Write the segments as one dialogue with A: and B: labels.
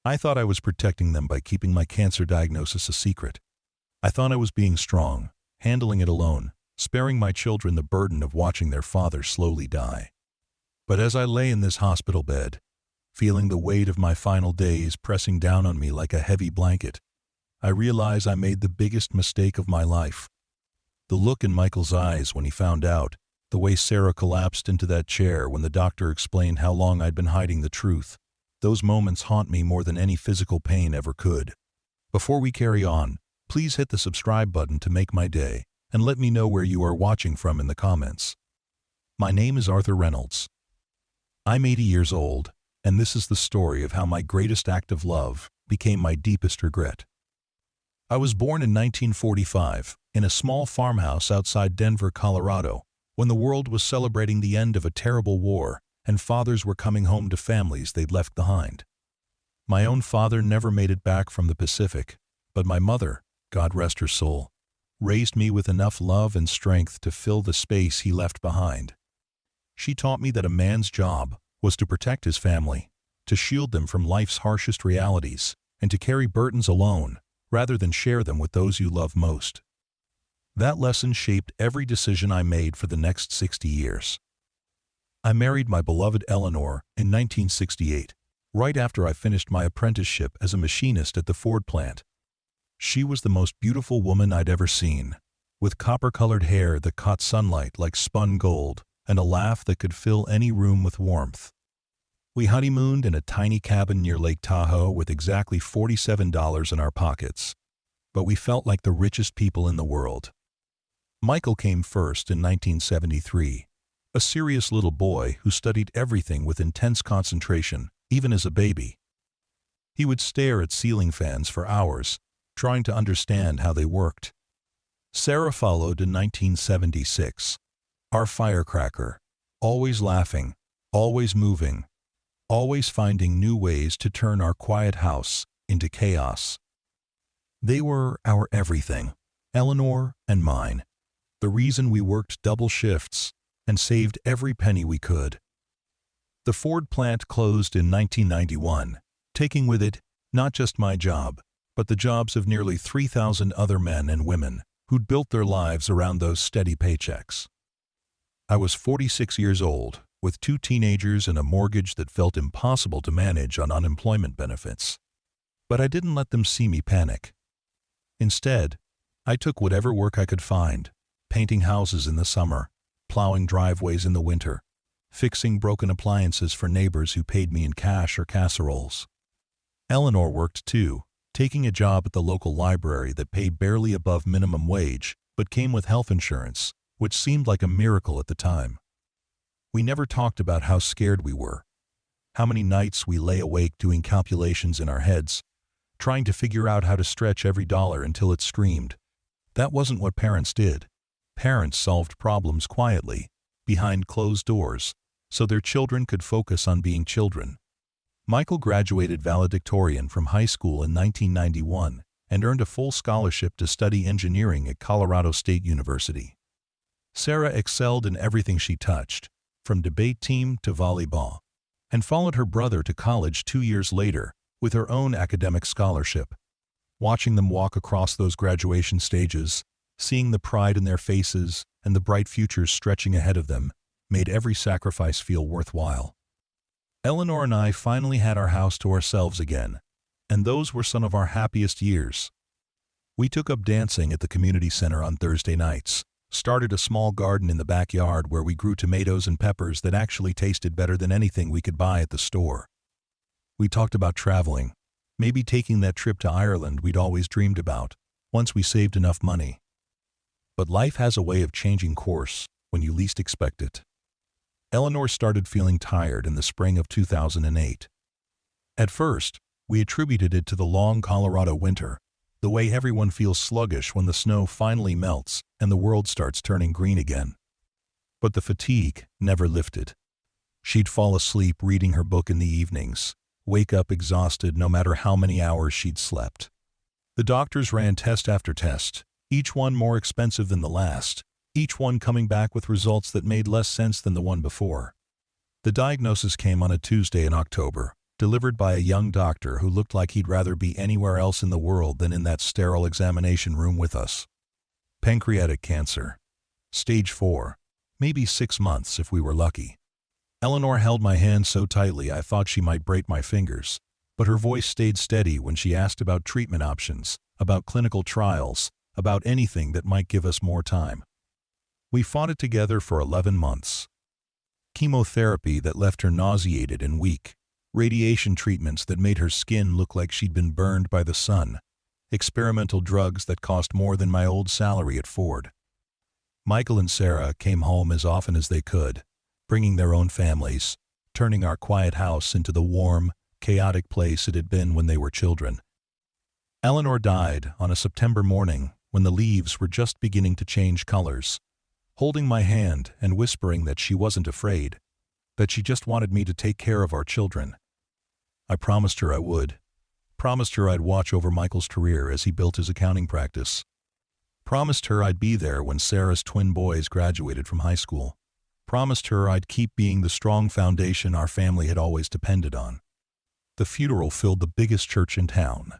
A: I thought I was protecting them by keeping my cancer diagnosis a secret. I thought I was being strong, handling it alone, sparing my children the burden of watching their father slowly die. But as I lay in this hospital bed, feeling the weight of my final days pressing down on me like a heavy blanket, I realize I made the biggest mistake of my life. The look in Michael's eyes when he found out, the way Sarah collapsed into that chair when the doctor explained how long I'd been hiding the truth, those moments haunt me more than any physical pain ever could. Before we carry on, please hit the subscribe button to make my day, and let me know where you are watching from in the comments. My name is Arthur Reynolds. I'm 80 years old, and this is the story of how my greatest act of love became my deepest regret. I was born in 1945 in a small farmhouse outside Denver, Colorado, when the world was celebrating the end of a terrible war and fathers were coming home to families they'd left behind. My own father never made it back from the Pacific, but my mother, God rest her soul, raised me with enough love and strength to fill the space he left behind. She taught me that a man's job was to protect his family, to shield them from life's harshest realities, and to carry burdens alone, rather than share them with those you love most. That lesson shaped every decision I made for the next 60 years. I married my beloved Eleanor in 1968, right after I finished my apprenticeship as a machinist at the Ford plant. She was the most beautiful woman I'd ever seen, with copper-colored hair that caught sunlight like spun gold, and a laugh that could fill any room with warmth. We honeymooned in a tiny cabin near Lake Tahoe with exactly $47 in our pockets, but we felt like the richest people in the world. Michael came first in 1973, a serious little boy who studied everything with intense concentration, even as a baby. He would stare at ceiling fans for hours, trying to understand how they worked. Sarah followed in 1976, our firecracker, always laughing, always moving, always finding new ways to turn our quiet house into chaos. They were our everything, Eleanor and mine, the reason we worked double shifts and saved every penny we could. The Ford plant closed in 1991, taking with it not just my job, but the jobs of nearly 3,000 other men and women who'd built their lives around those steady paychecks. I was 46 years old, with 2 teenagers and a mortgage that felt impossible to manage on unemployment benefits. But I didn't let them see me panic. Instead, I took whatever work I could find, painting houses in the summer, plowing driveways in the winter, fixing broken appliances for neighbors who paid me in cash or casseroles. Eleanor worked too, taking a job at the local library that paid barely above minimum wage, but came with health insurance, which seemed like a miracle at the time. We never talked about how scared we were, how many nights we lay awake doing calculations in our heads, trying to figure out how to stretch every dollar until it screamed. That wasn't what parents did. Parents solved problems quietly, behind closed doors, so their children could focus on being children. Michael graduated valedictorian from high school in 1991 and earned a full scholarship to study engineering at Colorado State University. Sarah excelled in everything she touched, from debate team to volleyball, and followed her brother to college 2 years later with her own academic scholarship. Watching them walk across those graduation stages, seeing the pride in their faces and the bright futures stretching ahead of them, made every sacrifice feel worthwhile. Eleanor and I finally had our house to ourselves again, and those were some of our happiest years. We took up dancing at the community center on Thursday nights, started a small garden in the backyard where we grew tomatoes and peppers that actually tasted better than anything we could buy at the store. We talked about traveling, maybe taking that trip to Ireland we'd always dreamed about, once we saved enough money. But life has a way of changing course when you least expect it. Eleanor started feeling tired in the spring of 2008. At first, we attributed it to the long Colorado winter, the way everyone feels sluggish when the snow finally melts and the world starts turning green again. But the fatigue never lifted. She'd fall asleep reading her book in the evenings, wake up exhausted no matter how many hours she'd slept. The doctors ran test after test, each one more expensive than the last, each one coming back with results that made less sense than the one before. The diagnosis came on a Tuesday in October, delivered by a young doctor who looked like he'd rather be anywhere else in the world than in that sterile examination room with us. Pancreatic cancer. Stage 4. Maybe 6 months if we were lucky. Eleanor held my hand so tightly I thought she might break my fingers, but her voice stayed steady when she asked about treatment options, about clinical trials, about anything that might give us more time. We fought it together for 11 months. Chemotherapy that left her nauseated and weak, radiation treatments that made her skin look like she'd been burned by the sun, experimental drugs that cost more than my old salary at Ford. Michael and Sarah came home as often as they could, bringing their own families, turning our quiet house into the warm, chaotic place it had been when they were children. Eleanor died on a September morning when the leaves were just beginning to change colors, holding my hand and whispering that she wasn't afraid, that she just wanted me to take care of our children. I promised her I would. Promised her I'd watch over Michael's career as he built his accounting practice. Promised her I'd be there when Sarah's twin boys graduated from high school. Promised her I'd keep being the strong foundation our family had always depended on. The funeral filled the biggest church in town.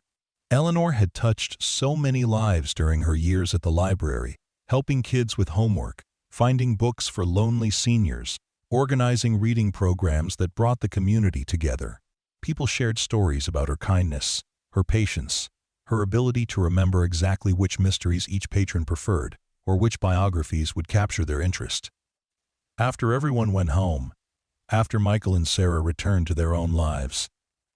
A: Eleanor had touched so many lives during her years at the library, helping kids with homework, finding books for lonely seniors, organizing reading programs that brought the community together. People shared stories about her kindness, her patience, her ability to remember exactly which mysteries each patron preferred, or which biographies would capture their interest. After everyone went home, after Michael and Sarah returned to their own lives,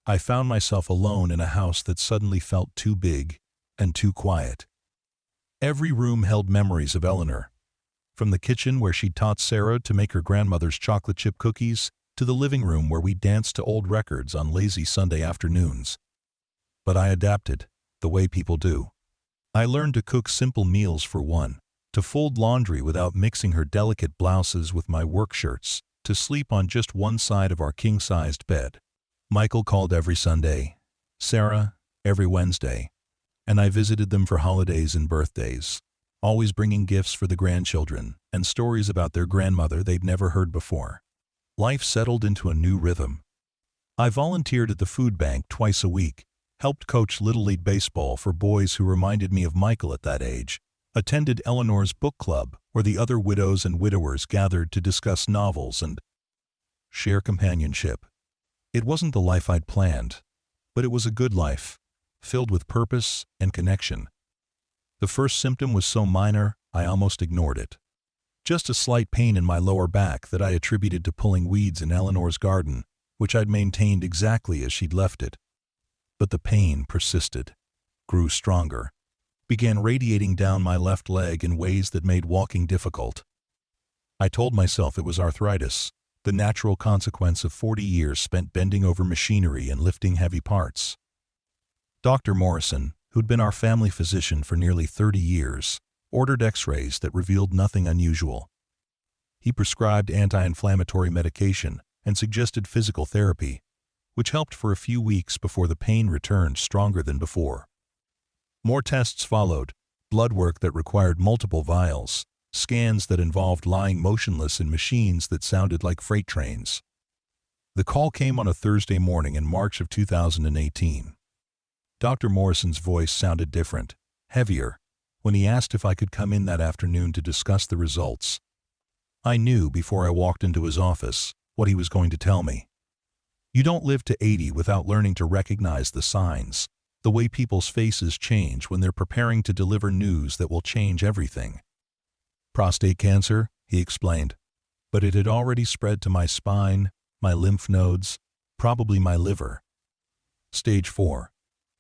A: I found myself alone in a house that suddenly felt too big and too quiet. Every room held memories of Eleanor, from the kitchen where she'd taught Sarah to make her grandmother's chocolate chip cookies, to the living room where we danced to old records on lazy Sunday afternoons. But I adapted, the way people do. I learned to cook simple meals for one, to fold laundry without mixing her delicate blouses with my work shirts, to sleep on just one side of our king-sized bed. Michael called every Sunday, Sarah every Wednesday, and I visited them for holidays and birthdays, always bringing gifts for the grandchildren and stories about their grandmother they'd never heard before. Life settled into a new rhythm. I volunteered at the food bank twice a week, helped coach Little League baseball for boys who reminded me of Michael at that age, attended Eleanor's book club where the other widows and widowers gathered to discuss novels and share companionship. It wasn't the life I'd planned, but it was a good life, filled with purpose and connection. The first symptom was so minor, I almost ignored it. Just a slight pain in my lower back that I attributed to pulling weeds in Eleanor's garden, which I'd maintained exactly as she'd left it. But the pain persisted, grew stronger, began radiating down my left leg in ways that made walking difficult. I told myself it was arthritis, the natural consequence of 40 years spent bending over machinery and lifting heavy parts. Dr. Morrison, who'd been our family physician for nearly 30 years, ordered x-rays that revealed nothing unusual. He prescribed anti-inflammatory medication and suggested physical therapy, which helped for a few weeks before the pain returned stronger than before. More tests followed, blood work that required multiple vials, scans that involved lying motionless in machines that sounded like freight trains. The call came on a Thursday morning in March of 2018. Dr. Morrison's voice sounded different, heavier, when he asked if I could come in that afternoon to discuss the results. I knew before I walked into his office what he was going to tell me. You don't live to 80 without learning to recognize the signs, the way people's faces change when they're preparing to deliver news that will change everything. Prostate cancer, he explained, but it had already spread to my spine, my lymph nodes, probably my liver. Stage 4.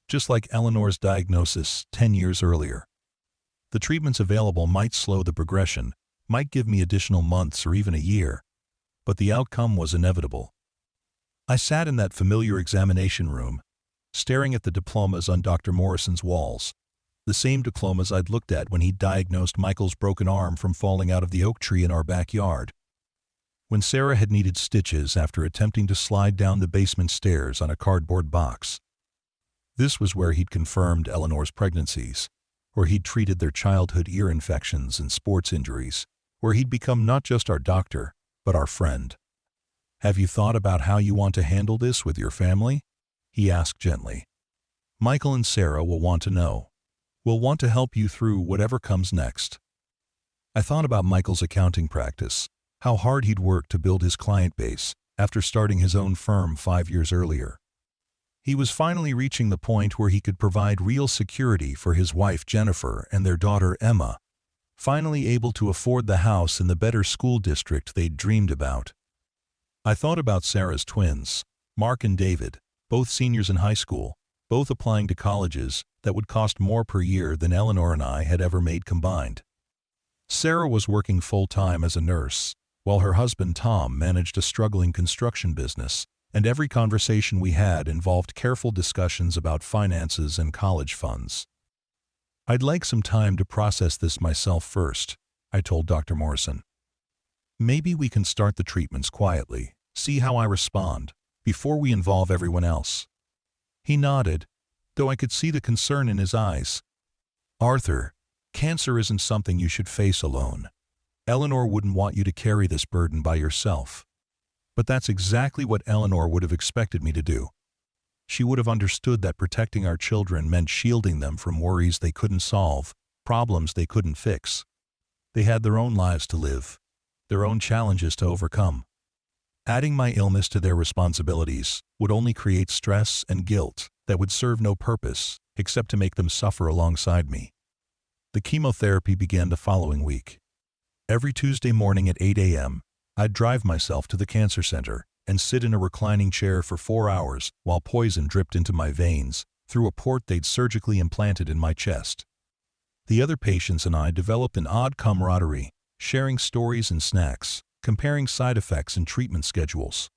A: Just like Eleanor's diagnosis 10 years earlier. The treatments available might slow the progression, might give me additional months or even a year, but the outcome was inevitable. I sat in that familiar examination room, staring at the diplomas on Dr. Morrison's walls, the same diplomas I'd looked at when he diagnosed Michael's broken arm from falling out of the oak tree in our backyard. When Sarah had needed stitches after attempting to slide down the basement stairs on a cardboard box. This was where he'd confirmed Eleanor's pregnancies, where he'd treated their childhood ear infections and sports injuries, where he'd become not just our doctor, but our friend. Have you thought about how you want to handle this with your family? He asked gently. Michael and Sarah will want to know. We'll want to help you through whatever comes next. I thought about Michael's accounting practice, how hard he'd worked to build his client base after starting his own firm 5 years earlier. He was finally reaching the point where he could provide real security for his wife Jennifer and their daughter Emma, finally able to afford the house in the better school district they'd dreamed about. I thought about Sarah's twins, Mark and David, both seniors in high school, both applying to colleges that would cost more per year than Eleanor and I had ever made combined. Sarah was working full-time as a nurse, while her husband Tom managed a struggling construction business, and every conversation we had involved careful discussions about finances and college funds. I'd like some time to process this myself first, I told Dr. Morrison. Maybe we can start the treatments quietly, see how I respond, before we involve everyone else. He nodded, though I could see the concern in his eyes. Arthur, cancer isn't something you should face alone. Eleanor wouldn't want you to carry this burden by yourself. But that's exactly what Eleanor would have expected me to do. She would have understood that protecting our children meant shielding them from worries they couldn't solve, problems they couldn't fix. They had their own lives to live, their own challenges to overcome. Adding my illness to their responsibilities would only create stress and guilt that would serve no purpose except to make them suffer alongside me. The chemotherapy began the following week. Every Tuesday morning at 8 a.m., I'd drive myself to the cancer center and sit in a reclining chair for 4 hours while poison dripped into my veins through a port they'd surgically implanted in my chest. The other patients and I developed an odd camaraderie, sharing stories and snacks, comparing side effects and treatment schedules.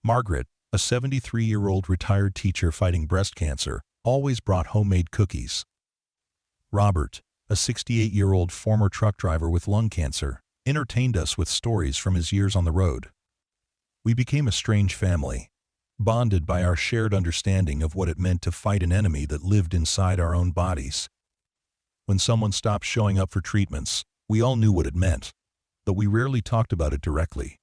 A: Margaret, a 73-year-old retired teacher fighting breast cancer, always brought homemade cookies. Robert, a 68-year-old former truck driver with lung cancer, entertained us with stories from his years on the road. We became a strange family, bonded by our shared understanding of what it meant to fight an enemy that lived inside our own bodies. When someone stopped showing up for treatments, we all knew what it meant, but we rarely talked about it directly.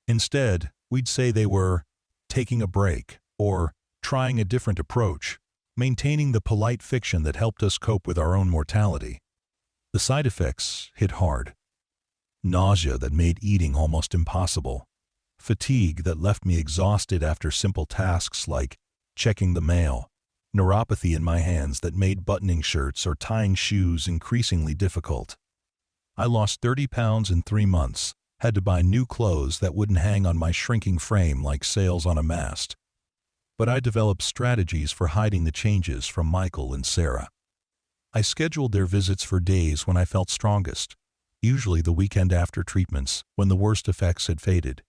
A: Instead, we'd say they were taking a break or trying a different approach, maintaining the polite fiction that helped us cope with our own mortality. The side effects hit hard. Nausea that made eating almost impossible. Fatigue that left me exhausted after simple tasks like checking the mail. Neuropathy in my hands that made buttoning shirts or tying shoes increasingly difficult. I lost 30 pounds in 3 months, had to buy new clothes that wouldn't hang on my shrinking frame like sails on a mast. But I developed strategies for hiding the changes from Michael and Sarah. I scheduled their visits for days when I felt strongest, usually the weekend after treatments, when the worst effects had faded.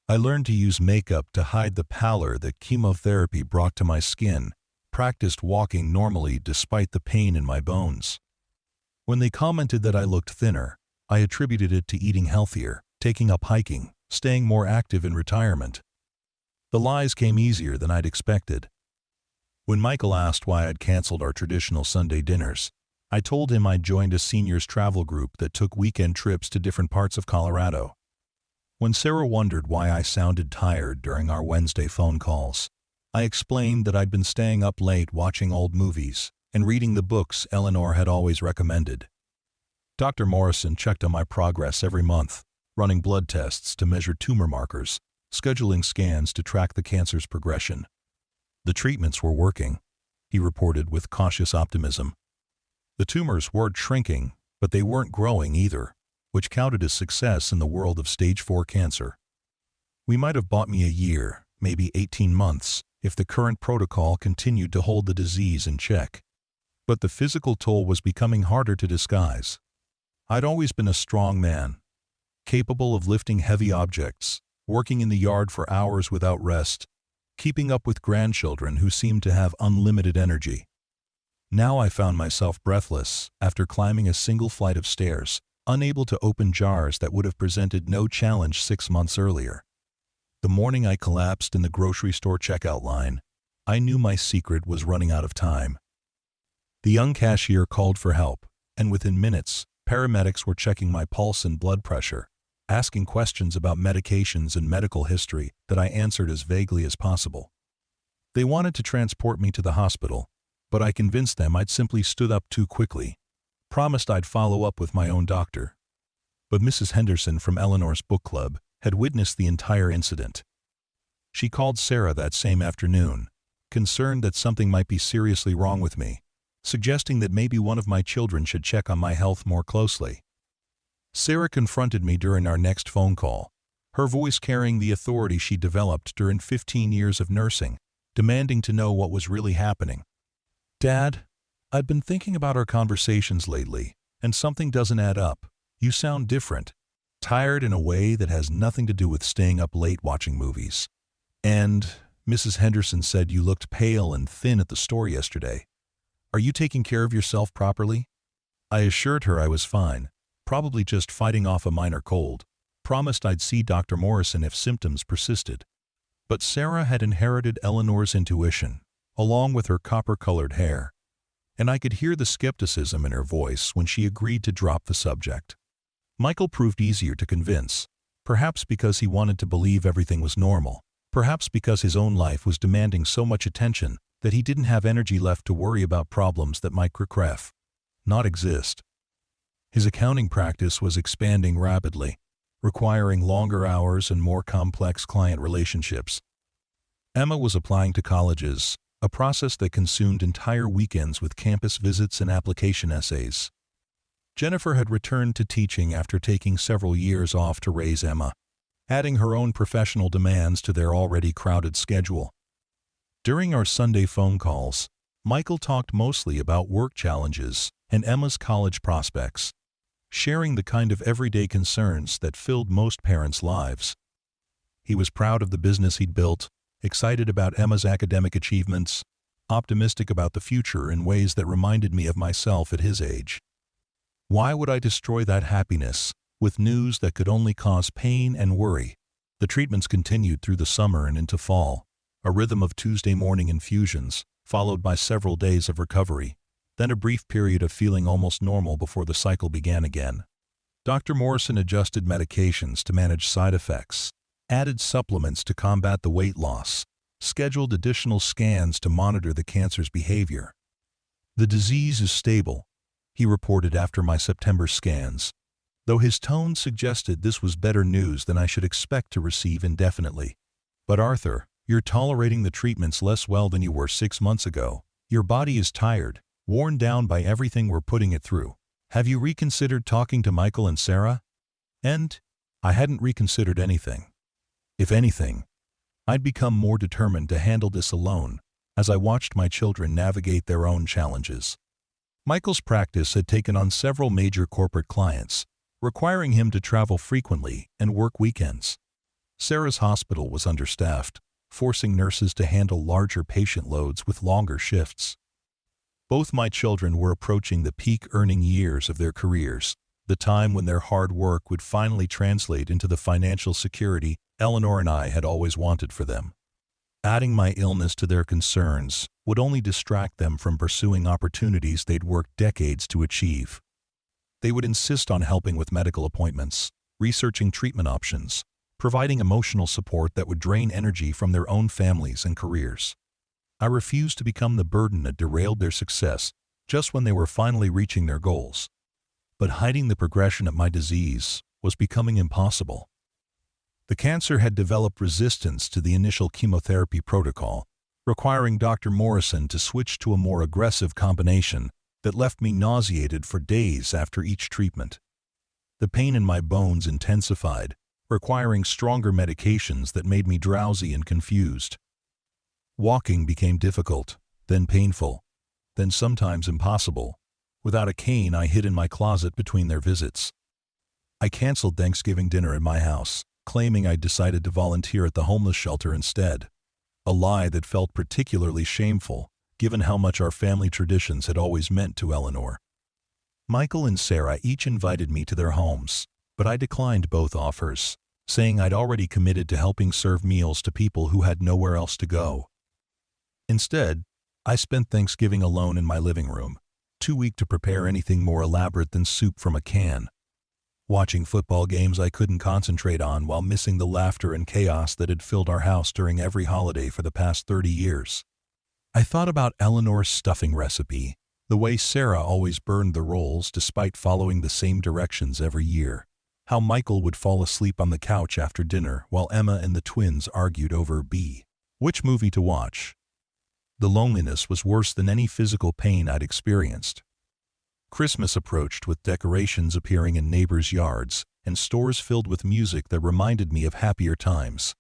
A: I learned to use makeup to hide the pallor that chemotherapy brought to my skin, practiced walking normally despite the pain in my bones. When they commented that I looked thinner, I attributed it to eating healthier, taking up hiking, staying more active in retirement. The lies came easier than I'd expected. When Michael asked why I'd canceled our traditional Sunday dinners, I told him I'd joined a seniors travel group that took weekend trips to different parts of Colorado. When Sarah wondered why I sounded tired during our Wednesday phone calls, I explained that I'd been staying up late watching old movies and reading the books Eleanor had always recommended. Dr. Morrison checked on my progress every month, running blood tests to measure tumor markers, scheduling scans to track the cancer's progression. The treatments were working, he reported with cautious optimism. The tumors weren't shrinking, but they weren't growing either, which counted as success in the world of stage 4 cancer. We might have bought me a year, maybe 18 months, if the current protocol continued to hold the disease in check. But the physical toll was becoming harder to disguise. I'd always been a strong man, capable of lifting heavy objects, working in the yard for hours without rest, keeping up with grandchildren who seemed to have unlimited energy. Now I found myself breathless after climbing a single flight of stairs, unable to open jars that would have presented no challenge 6 months earlier. The morning I collapsed in the grocery store checkout line, I knew my secret was running out of time. The young cashier called for help, and within minutes, paramedics were checking my pulse and blood pressure. asking questions about medications and medical history that I answered as vaguely as possible. They wanted to transport me to the hospital, but I convinced them I'd simply stood up too quickly, promised I'd follow up with my own doctor. But Mrs. Henderson from Eleanor's book club had witnessed the entire incident. She called Sarah that same afternoon, concerned that something might be seriously wrong with me, suggesting that maybe one of my children should check on my health more closely. Sarah confronted me during our next phone call, her voice carrying the authority she developed during 15 years of nursing, demanding to know what was really happening. "Dad, I've been thinking about our conversations lately, and something doesn't add up. You sound different, tired in a way that has nothing to do with staying up late watching movies. And Mrs. Henderson said you looked pale and thin at the store yesterday. Are you taking care of yourself properly?" I assured her I was fine, probably just fighting off a minor cold, promised I'd see Dr. Morrison if symptoms persisted. But Sarah had inherited Eleanor's intuition, along with her copper-colored hair, and I could hear the skepticism in her voice when she agreed to drop the subject. Michael proved easier to convince, perhaps because he wanted to believe everything was normal, perhaps because his own life was demanding so much attention that he didn't have energy left to worry about problems that might not exist. His accounting practice was expanding rapidly, requiring longer hours and more complex client relationships. Emma was applying to colleges, a process that consumed entire weekends with campus visits and application essays. Jennifer had returned to teaching after taking several years off to raise Emma, adding her own professional demands to their already crowded schedule. During our Sunday phone calls, Michael talked mostly about work challenges and Emma's college prospects, sharing the kind of everyday concerns that filled most parents' lives. He was proud of the business he'd built, excited about Emma's academic achievements, optimistic about the future in ways that reminded me of myself at his age. Why would I destroy that happiness with news that could only cause pain and worry? The treatments continued through the summer and into fall, a rhythm of Tuesday morning infusions, followed by several days of recovery, then a brief period of feeling almost normal before the cycle began again. Dr. Morrison adjusted medications to manage side effects, added supplements to combat the weight loss, scheduled additional scans to monitor the cancer's behavior. "The disease is stable," he reported after my September scans, though his tone suggested this was better news than I should expect to receive indefinitely. "But Arthur, you're tolerating the treatments less well than you were 6 months ago. Your body is tired, worn down by everything we're putting it through. Have you reconsidered talking to Michael and Sarah?" And I hadn't reconsidered anything. If anything, I'd become more determined to handle this alone as I watched my children navigate their own challenges. Michael's practice had taken on several major corporate clients, requiring him to travel frequently and work weekends. Sarah's hospital was understaffed, forcing nurses to handle larger patient loads with longer shifts. Both my children were approaching the peak earning years of their careers, the time when their hard work would finally translate into the financial security Eleanor and I had always wanted for them. Adding my illness to their concerns would only distract them from pursuing opportunities they'd worked decades to achieve. They would insist on helping with medical appointments, researching treatment options, providing emotional support that would drain energy from their own families and careers. I refused to become the burden that derailed their success just when they were finally reaching their goals. But hiding the progression of my disease was becoming impossible. The cancer had developed resistance to the initial chemotherapy protocol, requiring Dr. Morrison to switch to a more aggressive combination that left me nauseated for days after each treatment. The pain in my bones intensified, requiring stronger medications that made me drowsy and confused. Walking became difficult, then painful, then sometimes impossible. Without a cane, I hid in my closet between their visits. I canceled Thanksgiving dinner at my house, claiming I'd decided to volunteer at the homeless shelter instead, a lie that felt particularly shameful given how much our family traditions had always meant to Eleanor. Michael and Sarah each invited me to their homes, but I declined both offers, saying I'd already committed to helping serve meals to people who had nowhere else to go. Instead, I spent Thanksgiving alone in my living room, too weak to prepare anything more elaborate than soup from a can. watching football games I couldn't concentrate on while missing the laughter and chaos that had filled our house during every holiday for the past 30 years. I thought about Eleanor's stuffing recipe, the way Sarah always burned the rolls despite following the same directions every year, how Michael would fall asleep on the couch after dinner while Emma and the twins argued over which movie to watch. The loneliness was worse than any physical pain I'd experienced. Christmas approached with decorations appearing in neighbors' yards and stores filled with music that reminded me of happier times.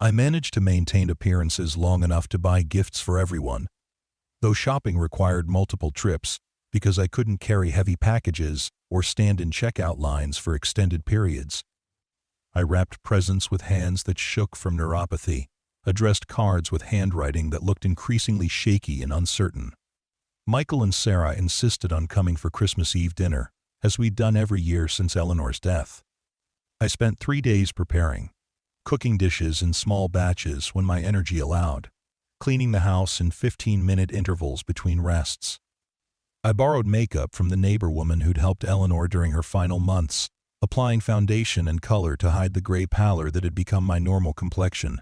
A: I managed to maintain appearances long enough to buy gifts for everyone, though shopping required multiple trips because I couldn't carry heavy packages or stand in checkout lines for extended periods. I wrapped presents with hands that shook from neuropathy, addressed cards with handwriting that looked increasingly shaky and uncertain. Michael and Sarah insisted on coming for Christmas Eve dinner, as we'd done every year since Eleanor's death. I spent 3 days preparing, cooking dishes in small batches when my energy allowed, cleaning the house in 15-minute intervals between rests. I borrowed makeup from the neighbor woman who'd helped Eleanor during her final months, applying foundation and color to hide the gray pallor that had become my normal complexion.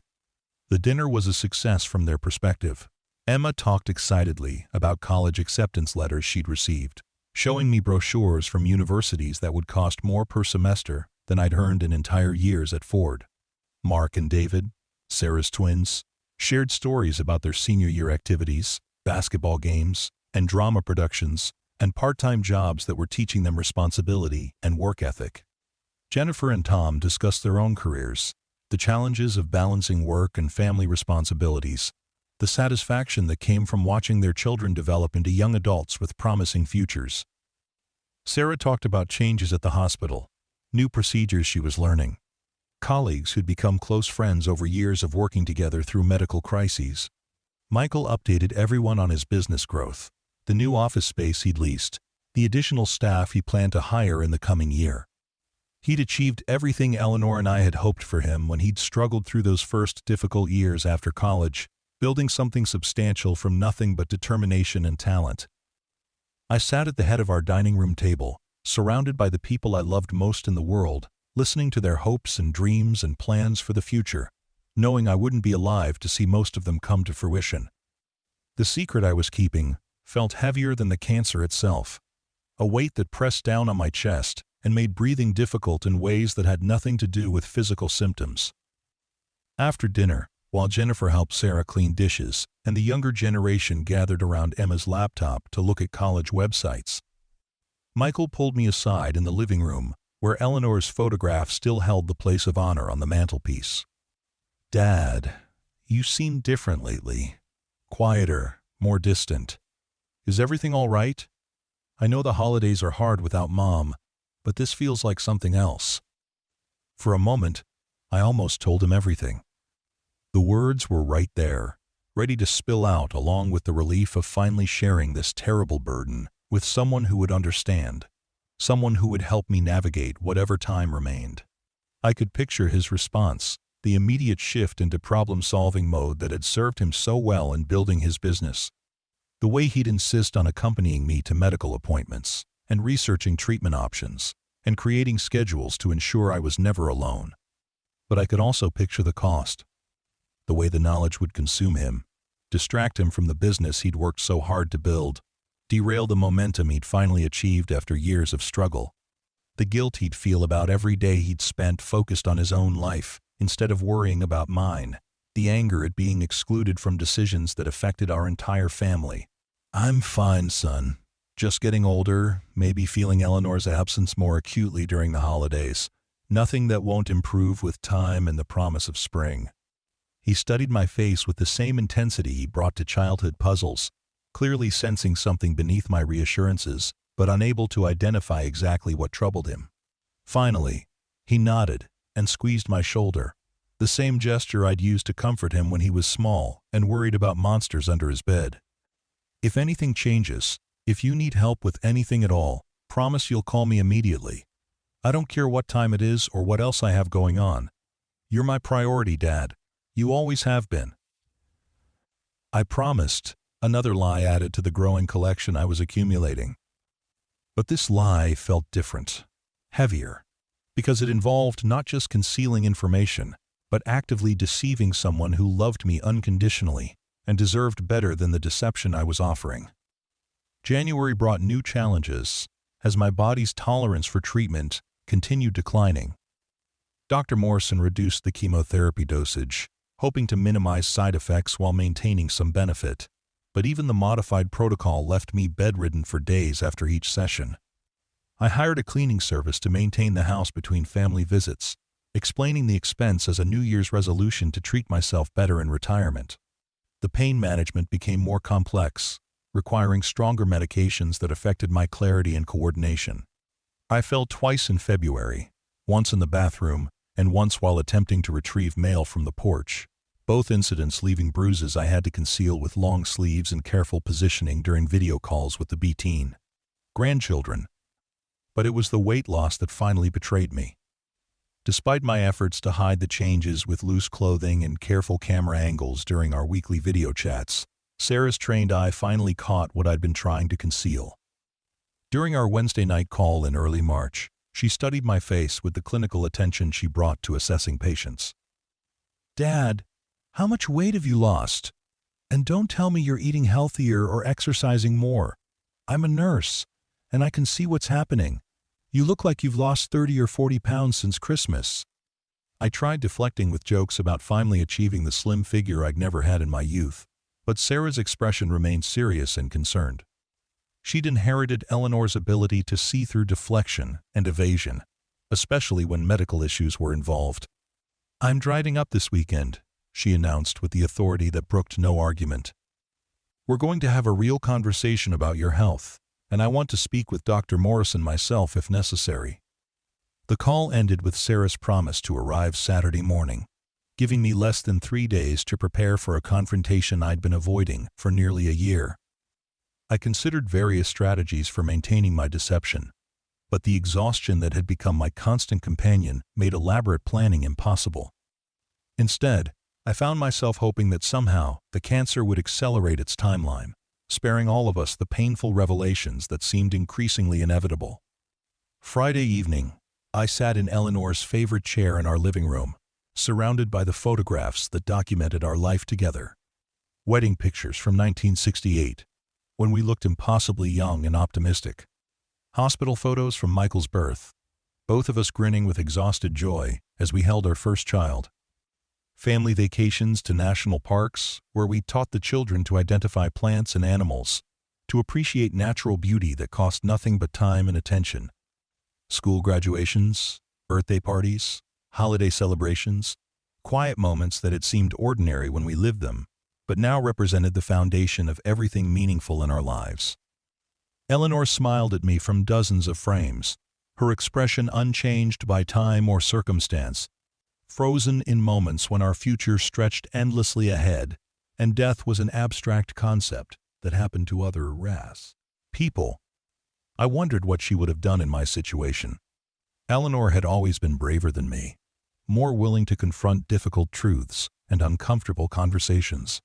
A: The dinner was a success from their perspective. Emma talked excitedly about college acceptance letters she'd received, showing me brochures from universities that would cost more per semester than I'd earned in entire years at Ford. Mark and David, Sarah's twins, shared stories about their senior year activities, basketball games, and drama productions, and part-time jobs that were teaching them responsibility and work ethic. Jennifer and Tom discussed their own careers, the challenges of balancing work and family responsibilities, the satisfaction that came from watching their children develop into young adults with promising futures. Sarah talked about changes at the hospital, new procedures she was learning, colleagues who'd become close friends over years of working together through medical crises. Michael updated everyone on his business growth, the new office space he'd leased, the additional staff he planned to hire in the coming year. He'd achieved everything Eleanor and I had hoped for him when he'd struggled through those first difficult years after college, building something substantial from nothing but determination and talent. I sat at the head of our dining room table, surrounded by the people I loved most in the world, listening to their hopes and dreams and plans for the future, knowing I wouldn't be alive to see most of them come to fruition. The secret I was keeping felt heavier than the cancer itself, a weight that pressed down on my chest and made breathing difficult in ways that had nothing to do with physical symptoms. After dinner, while Jennifer helped Sarah clean dishes and the younger generation gathered around Emma's laptop to look at college websites, Michael pulled me aside in the living room, where Eleanor's photograph still held the place of honor on the mantelpiece. "Dad, you seem different lately. Quieter, more distant. Is everything all right? I know the holidays are hard without Mom, but this feels like something else." For a moment, I almost told him everything. The words were right there, ready to spill out along with the relief of finally sharing this terrible burden with someone who would understand, someone who would help me navigate whatever time remained. I could picture his response, the immediate shift into problem-solving mode that had served him so well in building his business. The way he'd insist on accompanying me to medical appointments, and researching treatment options, and creating schedules to ensure I was never alone. But I could also picture the cost. The way the knowledge would consume him, distract him from the business he'd worked so hard to build, derail the momentum he'd finally achieved after years of struggle. The guilt he'd feel about every day he'd spent focused on his own life instead of worrying about mine, the anger at being excluded from decisions that affected our entire family. "I'm fine, son. Just getting older, maybe feeling Eleanor's absence more acutely during the holidays. Nothing that won't improve with time and the promise of spring." He studied my face with the same intensity he brought to childhood puzzles, clearly sensing something beneath my reassurances, but unable to identify exactly what troubled him. Finally, he nodded and squeezed my shoulder, the same gesture I'd used to comfort him when he was small and worried about monsters under his bed. "If anything changes, if you need help with anything at all, promise you'll call me immediately. I don't care what time it is or what else I have going on. You're my priority, Dad. You always have been." I promised, another lie added to the growing collection I was accumulating. But this lie felt different, heavier, because it involved not just concealing information, but actively deceiving someone who loved me unconditionally and deserved better than the deception I was offering. January brought new challenges, as my body's tolerance for treatment continued declining. Dr. Morrison reduced the chemotherapy dosage, hoping to minimize side effects while maintaining some benefit, but even the modified protocol left me bedridden for days after each session. I hired a cleaning service to maintain the house between family visits, explaining the expense as a New Year's resolution to treat myself better in retirement. The pain management became more complex, requiring stronger medications that affected my clarity and coordination. I fell twice in February, once in the bathroom and once while attempting to retrieve mail from the porch, both incidents leaving bruises I had to conceal with long sleeves and careful positioning during video calls with the B-teen grandchildren. But it was the weight loss that finally betrayed me. Despite my efforts to hide the changes with loose clothing and careful camera angles during our weekly video chats, Sarah's trained eye finally caught what I'd been trying to conceal. During our Wednesday night call in early March, she studied my face with the clinical attention she brought to assessing patients. "Dad, how much weight have you lost? And don't tell me you're eating healthier or exercising more. I'm a nurse, and I can see what's happening. You look like you've lost 30 or 40 pounds since Christmas." I tried deflecting with jokes about finally achieving the slim figure I'd never had in my youth, but Sarah's expression remained serious and concerned. She'd inherited Eleanor's ability to see through deflection and evasion, especially when medical issues were involved. "I'm drying up this weekend," she announced with the authority that brooked no argument. "We're going to have a real conversation about your health, and I want to speak with Dr. Morrison myself if necessary." The call ended with Sarah's promise to arrive Saturday morning, giving me less than 3 days to prepare for a confrontation I'd been avoiding for nearly a year. I considered various strategies for maintaining my deception, but the exhaustion that had become my constant companion made elaborate planning impossible. Instead, I found myself hoping that somehow the cancer would accelerate its timeline, sparing all of us the painful revelations that seemed increasingly inevitable. Friday evening, I sat in Eleanor's favorite chair in our living room, surrounded by the photographs that documented our life together. Wedding pictures from 1968, when we looked impossibly young and optimistic. Hospital photos from Michael's birth, both of us grinning with exhausted joy as we held our first child. Family vacations to national parks, where we taught the children to identify plants and animals, to appreciate natural beauty that cost nothing but time and attention. School graduations, birthday parties, holiday celebrations, quiet moments that had seemed ordinary when we lived them, but now represented the foundation of everything meaningful in our lives. Eleanor smiled at me from dozens of frames, her expression unchanged by time or circumstance, frozen in moments when our future stretched endlessly ahead, and death was an abstract concept that happened to other people. I wondered what she would have done in my situation. Eleanor had always been braver than me, more willing to confront difficult truths and uncomfortable conversations.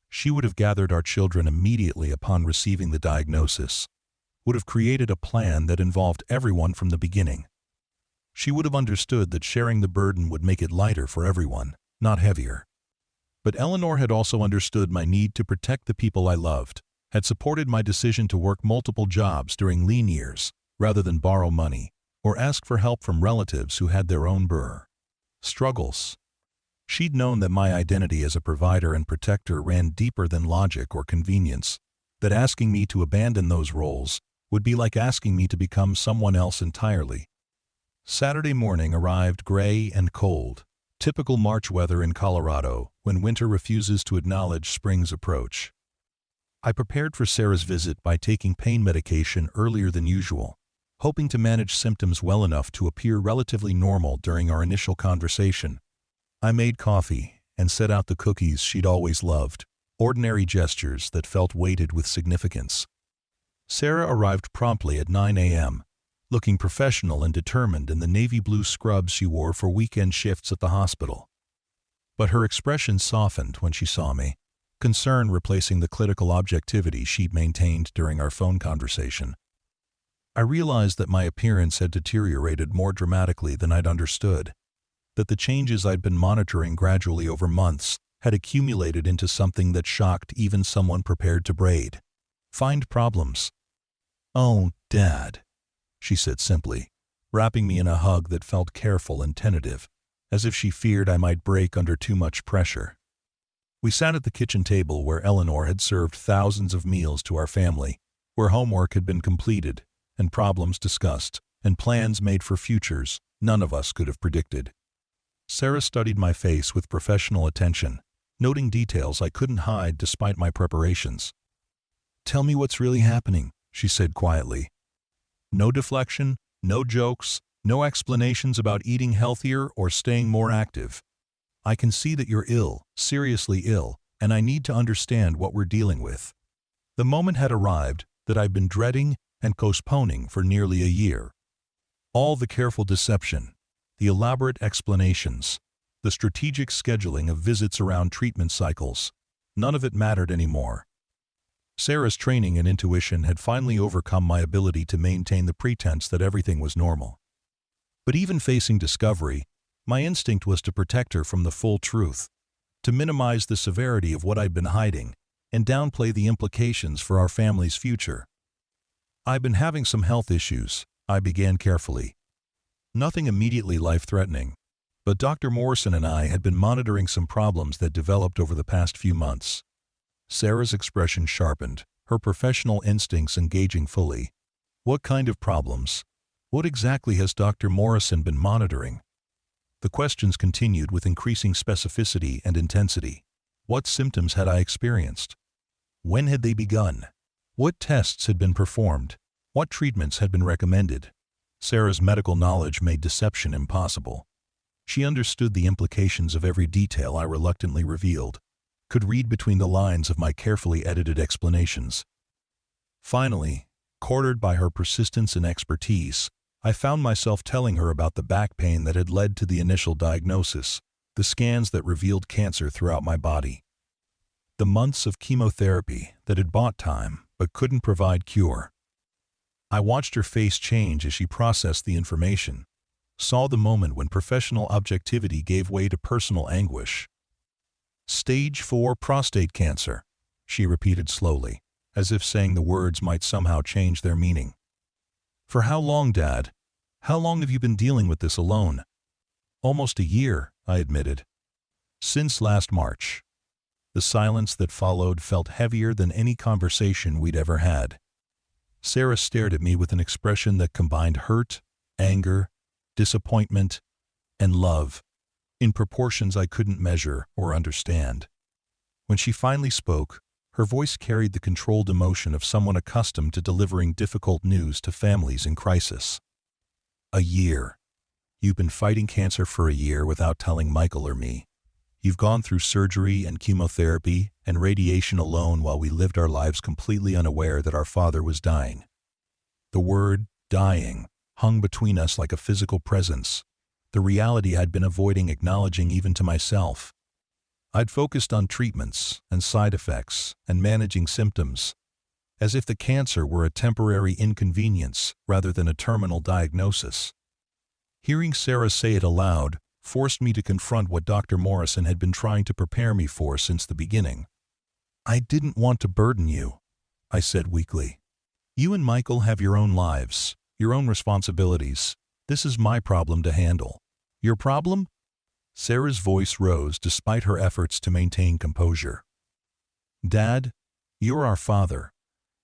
A: She would have gathered our children immediately upon receiving the diagnosis, would have created a plan that involved everyone from the beginning. She would have understood that sharing the burden would make it lighter for everyone, not heavier. But Eleanor had also understood my need to protect the people I loved, had supported my decision to work multiple jobs during lean years rather than borrow money or ask for help from relatives who had their own struggles. She'd known that my identity as a provider and protector ran deeper than logic or convenience, that asking me to abandon those roles would be like asking me to become someone else entirely. Saturday morning arrived gray and cold, typical March weather in Colorado when winter refuses to acknowledge spring's approach. I prepared for Sarah's visit by taking pain medication earlier than usual, hoping to manage symptoms well enough to appear relatively normal during our initial conversation. I made coffee and set out the cookies she'd always loved, ordinary gestures that felt weighted with significance. Sarah arrived promptly at 9 a.m., looking professional and determined in the navy blue scrubs she wore for weekend shifts at the hospital. But her expression softened when she saw me, concern replacing the clinical objectivity she'd maintained during our phone conversation. I realized that my appearance had deteriorated more dramatically than I'd understood, that the changes I'd been monitoring gradually over months had accumulated into something that shocked even someone prepared to find problems. "Oh, Dad," she said simply, wrapping me in a hug that felt careful and tentative, as if she feared I might break under too much pressure. We sat at the kitchen table where Eleanor had served thousands of meals to our family, where homework had been completed, and problems discussed, and plans made for futures none of us could have predicted. Sarah studied my face with professional attention, noting details I couldn't hide despite my preparations. "Tell me what's really happening," she said quietly. "No deflection, no jokes, no explanations about eating healthier or staying more active. I can see that you're ill, seriously ill, and I need to understand what we're dealing with." The moment had arrived that I'd been dreading and postponing for nearly a year. All the careful deception, the elaborate explanations, the strategic scheduling of visits around treatment cycles, none of it mattered anymore. Sarah's training and intuition had finally overcome my ability to maintain the pretense that everything was normal. But even facing discovery, my instinct was to protect her from the full truth, to minimize the severity of what I'd been hiding, and downplay the implications for our family's future. "I've been having some health issues," I began carefully. "Nothing immediately life-threatening, but Dr. Morrison and I had been monitoring some problems that developed over the past few months." Sarah's expression sharpened, her professional instincts engaging fully. "What kind of problems? What exactly has Dr. Morrison been monitoring?" The questions continued with increasing specificity and intensity. What symptoms had I experienced? When had they begun? What tests had been performed? What treatments had been recommended? Sarah's medical knowledge made deception impossible. She understood the implications of every detail I reluctantly revealed, could read between the lines of my carefully edited explanations. Finally, cornered by her persistence and expertise, I found myself telling her about the back pain that had led to the initial diagnosis, the scans that revealed cancer throughout my body, the months of chemotherapy that had bought time but couldn't provide cure. I watched her face change as she processed the information, saw the moment when professional objectivity gave way to personal anguish. "Stage 4 prostate cancer," she repeated slowly, as if saying the words might somehow change their meaning. "For how long, Dad? How long have you been dealing with this alone?" "Almost a year," I admitted. "Since last March." The silence that followed felt heavier than any conversation we'd ever had. Sarah stared at me with an expression that combined hurt, anger, disappointment, and love, in proportions I couldn't measure or understand. When she finally spoke, her voice carried the controlled emotion of someone accustomed to delivering difficult news to families in crisis. "A year. You've been fighting cancer for a year without telling Michael or me. You've gone through surgery and chemotherapy and radiation alone while we lived our lives completely unaware that our father was dying." The word, dying, hung between us like a physical presence, the reality I'd been avoiding acknowledging even to myself. I'd focused on treatments and side effects and managing symptoms, as if the cancer were a temporary inconvenience rather than a terminal diagnosis. Hearing Sarah say it aloud forced me to confront what Dr. Morrison had been trying to prepare me for since the beginning. "I didn't want to burden you," I said weakly. "You and Michael have your own lives, your own responsibilities. This is my problem to handle." "Your problem?" Sarah's voice rose despite her efforts to maintain composure. "Dad, you're our father.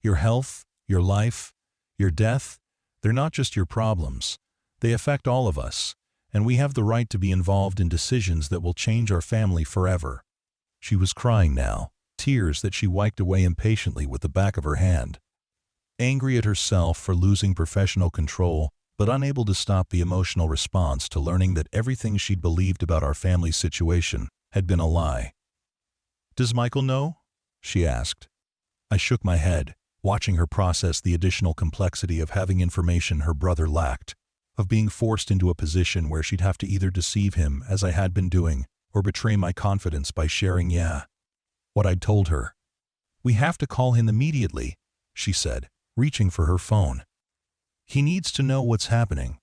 A: Your health, your life, your death, they're not just your problems. They affect all of us, and we have the right to be involved in decisions that will change our family forever." She was crying now, tears that she wiped away impatiently with the back of her hand. Angry at herself for losing professional control, but unable to stop the emotional response to learning that everything she'd believed about our family's situation had been a lie. "Does Michael know?" she asked. I shook my head, watching her process the additional complexity of having information her brother lacked, of being forced into a position where she'd have to either deceive him, as I had been doing, or betray my confidence by sharing what I'd told her. "We have to call him immediately," she said, reaching for her phone. He needs to know what's happening.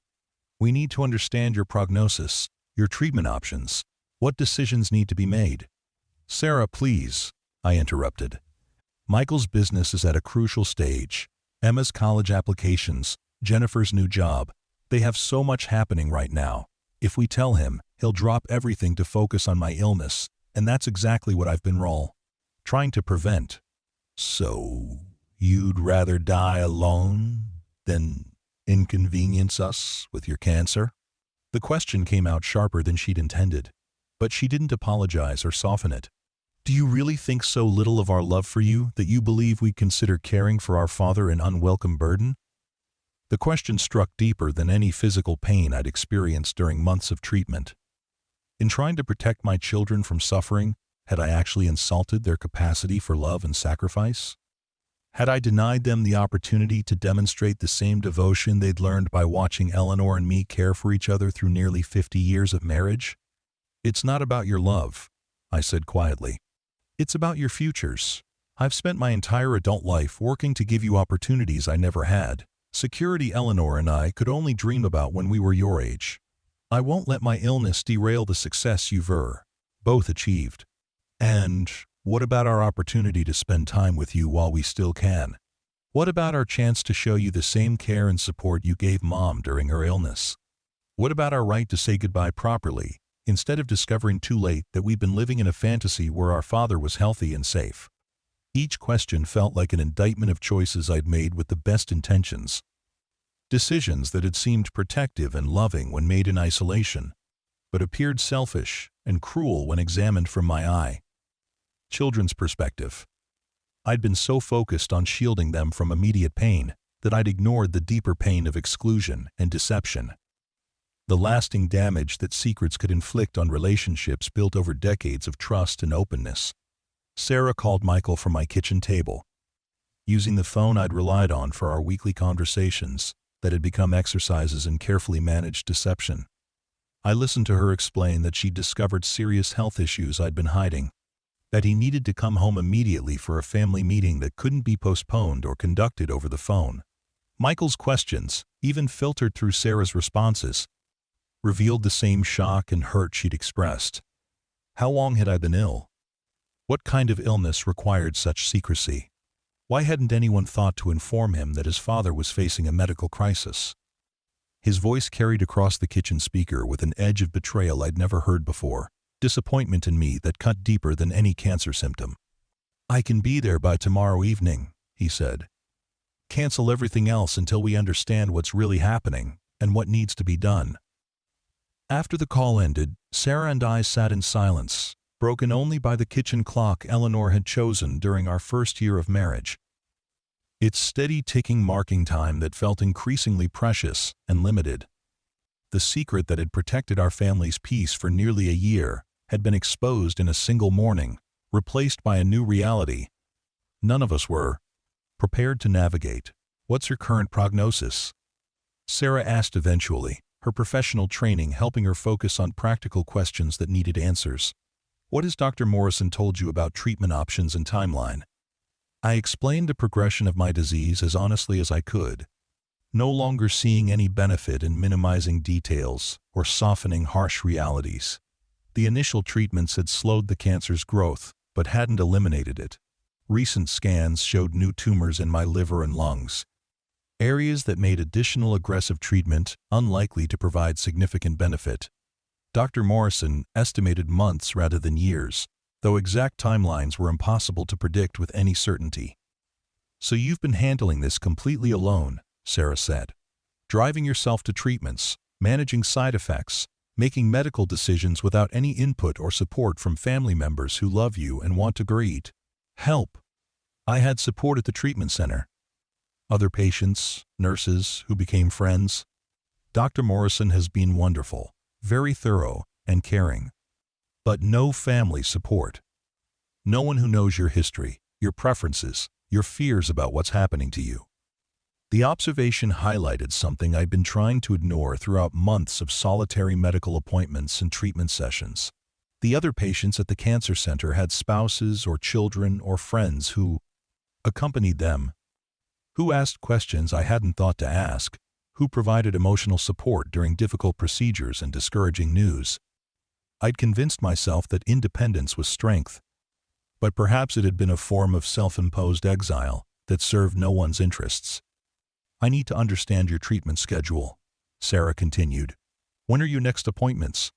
A: We need to understand your prognosis, your treatment options, what decisions need to be made. Sarah, please, I interrupted. Michael's business is at a crucial stage. Emma's college applications, Jennifer's new job. They have so much happening right now. If we tell him, he'll drop everything to focus on my illness, and that's exactly what I've been trying to prevent. So, you'd rather die alone than inconvenience us with your cancer? The question came out sharper than she'd intended, but she didn't apologize or soften it. Do you really think so little of our love for you that you believe we consider caring for our father an unwelcome burden? The question struck deeper than any physical pain I'd experienced during months of treatment. In trying to protect my children from suffering, had I actually insulted their capacity for love and sacrifice? Had I denied them the opportunity to demonstrate the same devotion they'd learned by watching Eleanor and me care for each other through nearly 50 years of marriage? It's not about your love, I said quietly. It's about your futures. I've spent my entire adult life working to give you opportunities I never had, security Eleanor and I could only dream about when we were your age. I won't let my illness derail the success you've both achieved. And what about our opportunity to spend time with you while we still can? What about our chance to show you the same care and support you gave Mom during her illness? What about our right to say goodbye properly, instead of discovering too late that we've been living in a fantasy where our father was healthy and safe? Each question felt like an indictment of choices I'd made with the best intentions. Decisions that had seemed protective and loving when made in isolation, but appeared selfish and cruel when examined from my children's perspective. I'd been so focused on shielding them from immediate pain that I'd ignored the deeper pain of exclusion and deception. The lasting damage that secrets could inflict on relationships built over decades of trust and openness. Sarah called Michael from my kitchen table, using the phone I'd relied on for our weekly conversations that had become exercises in carefully managed deception. I listened to her explain that she'd discovered serious health issues I'd been hiding, that he needed to come home immediately for a family meeting that couldn't be postponed or conducted over the phone. Michael's questions, even filtered through Sarah's responses, revealed the same shock and hurt she'd expressed. How long had I been ill? What kind of illness required such secrecy? Why hadn't anyone thought to inform him that his father was facing a medical crisis? His voice carried across the kitchen speaker with an edge of betrayal I'd never heard before, disappointment in me that cut deeper than any cancer symptom. I can be there by tomorrow evening, he said. Cancel everything else until we understand what's really happening and what needs to be done. After the call ended, Sarah and I sat in silence, broken only by the kitchen clock Eleanor had chosen during our first year of marriage. Its steady ticking marking time that felt increasingly precious and limited. The secret that had protected our family's peace for nearly a year had been exposed in a single morning, replaced by a new reality. None of us were prepared to navigate. What's her current prognosis? Sarah asked eventually, her professional training helping her focus on practical questions that needed answers. What has Dr. Morrison told you about treatment options and timeline? I explained the progression of my disease as honestly as I could, no longer seeing any benefit in minimizing details or softening harsh realities. The initial treatments had slowed the cancer's growth, but hadn't eliminated it. Recent scans showed new tumors in my liver and lungs, areas that made additional aggressive treatment unlikely to provide significant benefit. Dr. Morrison estimated months rather than years, though exact timelines were impossible to predict with any certainty. So you've been handling this completely alone, Sarah said. Driving yourself to treatments, managing side effects, making medical decisions without any input or support from family members who love you and want to help. I had support at the treatment center. Other patients, nurses who became friends. Dr. Morrison has been wonderful, very thorough and caring. But no family support. No one who knows your history, your preferences, your fears about what's happening to you. The observation highlighted something I'd been trying to ignore throughout months of solitary medical appointments and treatment sessions. The other patients at the cancer center had spouses or children or friends who accompanied them, who asked questions I hadn't thought to ask, who provided emotional support during difficult procedures and discouraging news. I'd convinced myself that independence was strength, but perhaps it had been a form of self-imposed exile that served no one's interests. "I need to understand your treatment schedule," Sarah continued. "When are your next appointments?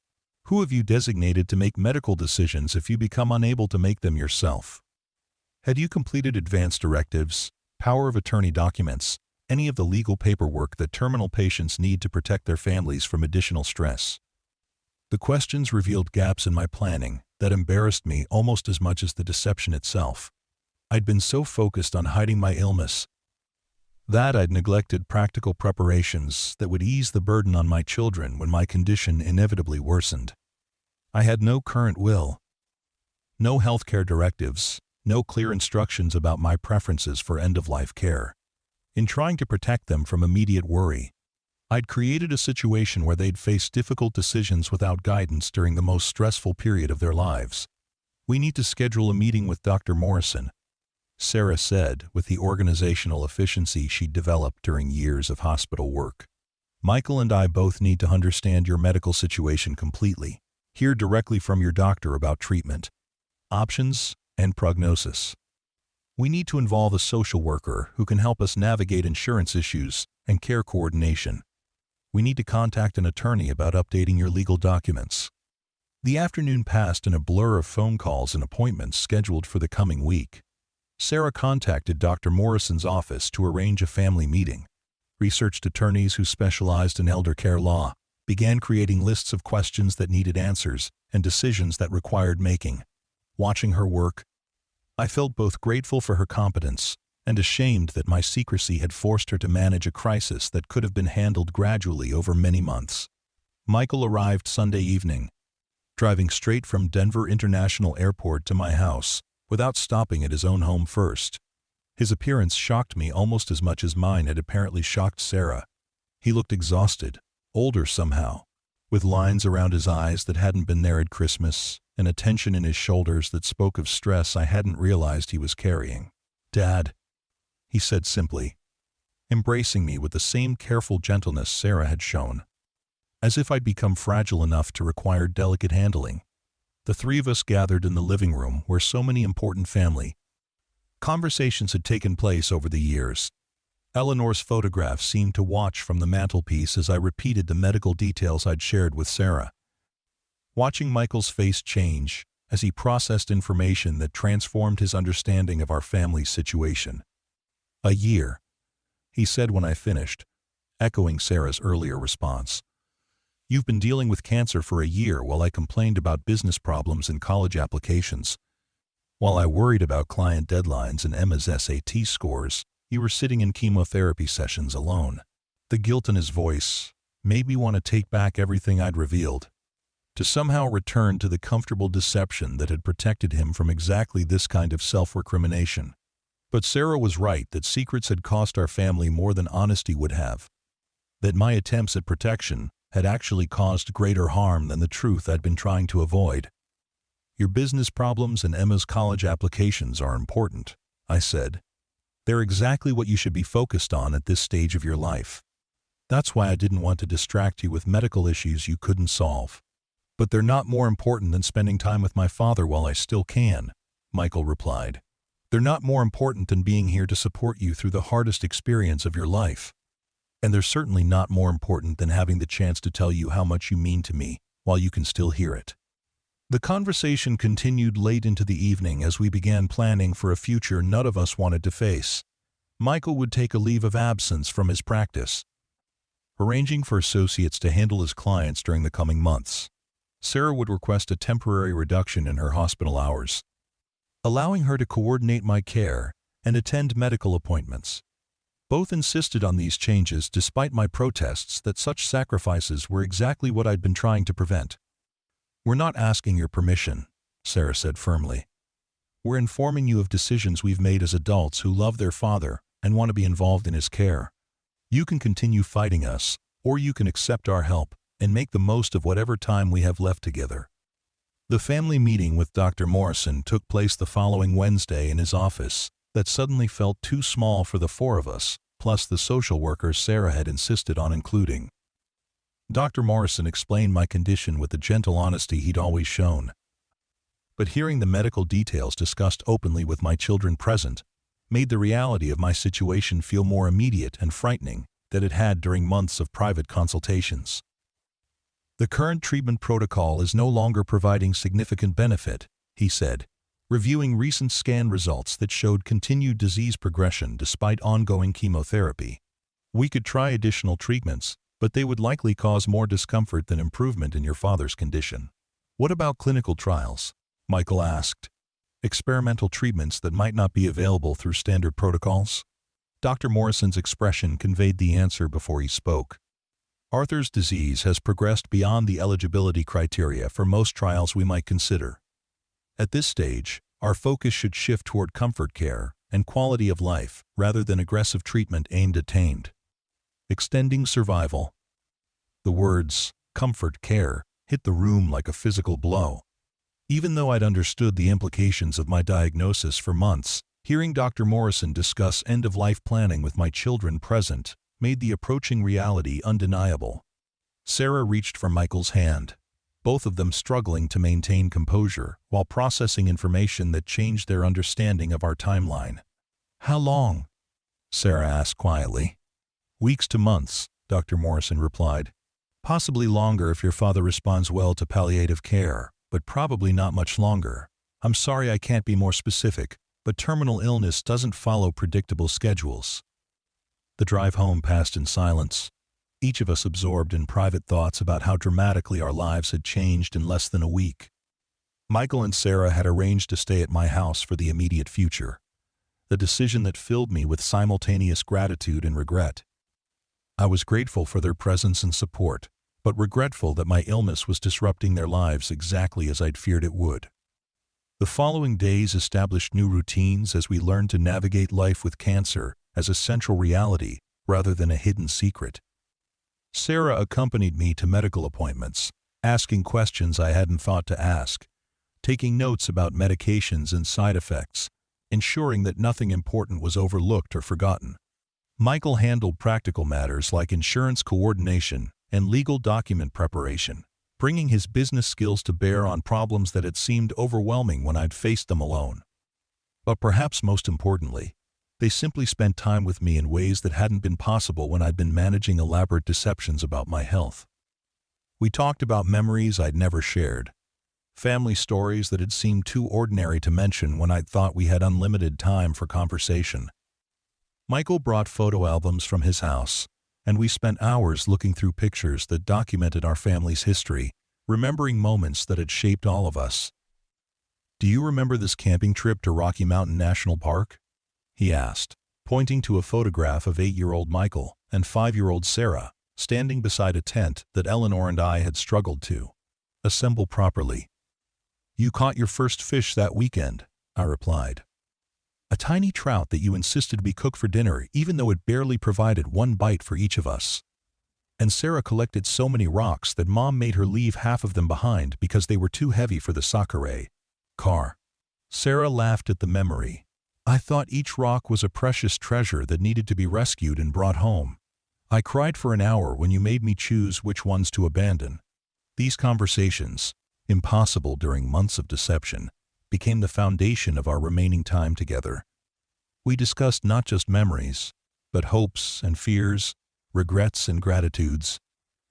A: Who have you designated to make medical decisions if you become unable to make them yourself? Had you completed advance directives, power of attorney documents, any of the legal paperwork that terminal patients need to protect their families from additional stress?" The questions revealed gaps in my planning that embarrassed me almost as much as the deception itself. I'd been so focused on hiding my illness that I'd neglected practical preparations that would ease the burden on my children when my condition inevitably worsened. I had no current will, no healthcare directives, no clear instructions about my preferences for end-of-life care. In trying to protect them from immediate worry, I'd created a situation where they'd face difficult decisions without guidance during the most stressful period of their lives. "We need to schedule a meeting with Dr. Morrison," Sarah said with the organizational efficiency she'd developed during years of hospital work. "Michael and I both need to understand your medical situation completely, hear directly from your doctor about treatment, options, and prognosis. We need to involve a social worker who can help us navigate insurance issues and care coordination. We need to contact an attorney about updating your legal documents." The afternoon passed in a blur of phone calls and appointments scheduled for the coming week. Sarah contacted Dr. Morrison's office to arrange a family meeting, researched attorneys who specialized in elder care law, began creating lists of questions that needed answers and decisions that required making. Watching her work, I felt both grateful for her competence and ashamed that my secrecy had forced her to manage a crisis that could have been handled gradually over many months. Michael arrived Sunday evening, driving straight from Denver International Airport to my house without stopping at his own home first. His appearance shocked me almost as much as mine had apparently shocked Sarah. He looked exhausted, older somehow, with lines around his eyes that hadn't been there at Christmas and a tension in his shoulders that spoke of stress I hadn't realized he was carrying. "Dad," he said simply, embracing me with the same careful gentleness Sarah had shown, as if I'd become fragile enough to require delicate handling. The three of us gathered in the living room where so many important family conversations had taken place over the years. Eleanor's photograph seemed to watch from the mantelpiece as I repeated the medical details I'd shared with Sarah. Watching Michael's face change as he processed information that transformed his understanding of our family's situation. "A year," he said when I finished, echoing Sarah's earlier response. "You've been dealing with cancer for a year while I complained about business problems and college applications. While I worried about client deadlines and Emma's SAT scores, you were sitting in chemotherapy sessions alone." The guilt in his voice made me want to take back everything I'd revealed, to somehow return to the comfortable deception that had protected him from exactly this kind of self-recrimination. But Sarah was right that secrets had cost our family more than honesty would have, that my attempts at protection had actually caused greater harm than the truth I'd been trying to avoid. "Your business problems and Emma's college applications are important," I said. "They're exactly what you should be focused on at this stage of your life. That's why I didn't want to distract you with medical issues you couldn't solve." "But they're not more important than spending time with my father while I still can," Michael replied. "They're not more important than being here to support you through the hardest experience of your life. And they're certainly not more important than having the chance to tell you how much you mean to me while you can still hear it." The conversation continued late into the evening as we began planning for a future none of us wanted to face. Michael would take a leave of absence from his practice, arranging for associates to handle his clients during the coming months. Sarah would request a temporary reduction in her hospital hours, allowing her to coordinate my care and attend medical appointments. Both insisted on these changes despite my protests that such sacrifices were exactly what I'd been trying to prevent. "We're not asking your permission," Sarah said firmly. "We're informing you of decisions we've made as adults who love their father and want to be involved in his care. You can continue fighting us, or you can accept our help and make the most of whatever time we have left together." The family meeting with Dr. Morrison took place the following Wednesday in his office that suddenly felt too small for the four of us plus the social worker Sarah had insisted on including. Dr. Morrison explained my condition with the gentle honesty he'd always shown. But hearing the medical details discussed openly with my children present made the reality of my situation feel more immediate and frightening than it had during months of private consultations. The current treatment protocol is no longer providing significant benefit, he said, reviewing recent scan results that showed continued disease progression despite ongoing chemotherapy. We could try additional treatments, but they would likely cause more discomfort than improvement in your father's condition. What about clinical trials? Michael asked. Experimental treatments that might not be available through standard protocols? Dr. Morrison's expression conveyed the answer before he spoke. Arthur's disease has progressed beyond the eligibility criteria for most trials we might consider. At this stage, our focus should shift toward comfort care and quality of life rather than aggressive treatment aimed at extending survival. The words, comfort care, hit the room like a physical blow. Even though I'd understood the implications of my diagnosis for months, hearing Dr. Morrison discuss end-of-life planning with my children present made the approaching reality undeniable. Sarah reached for Michael's hand, both of them struggling to maintain composure while processing information that changed their understanding of our timeline. How long? Sarah asked quietly. Weeks to months, Dr. Morrison replied. Possibly longer if your father responds well to palliative care, but probably not much longer. I'm sorry I can't be more specific, but terminal illness doesn't follow predictable schedules. The drive home passed in silence, each of us absorbed in private thoughts about how dramatically our lives had changed in less than a week. Michael and Sarah had arranged to stay at my house for the immediate future, a decision that filled me with simultaneous gratitude and regret. I was grateful for their presence and support, but regretful that my illness was disrupting their lives exactly as I'd feared it would. The following days established new routines as we learned to navigate life with cancer as a central reality rather than a hidden secret. Sarah accompanied me to medical appointments, asking questions I hadn't thought to ask, taking notes about medications and side effects, ensuring that nothing important was overlooked or forgotten. Michael handled practical matters like insurance coordination and legal document preparation, bringing his business skills to bear on problems that had seemed overwhelming when I'd faced them alone. But perhaps most importantly, they simply spent time with me in ways that hadn't been possible when I'd been managing elaborate deceptions about my health. We talked about memories I'd never shared, family stories that had seemed too ordinary to mention when I'd thought we had unlimited time for conversation. Michael brought photo albums from his house, and we spent hours looking through pictures that documented our family's history, remembering moments that had shaped all of us. "Do you remember this camping trip to Rocky Mountain National Park?" he asked, pointing to a photograph of 8-year-old Michael and 5-year-old Sarah standing beside a tent that Eleanor and I had struggled to assemble properly. "You caught your first fish that weekend," I replied. "A tiny trout that you insisted we cook for dinner even though it barely provided one bite for each of us. And Sarah collected so many rocks that Mom made her leave half of them behind because they were too heavy for the Sakare car." Sarah laughed at the memory. "I thought each rock was a precious treasure that needed to be rescued and brought home. I cried for an hour when you made me choose which ones to abandon." These conversations, impossible during months of deception, became the foundation of our remaining time together. We discussed not just memories, but hopes and fears, regrets and gratitudes,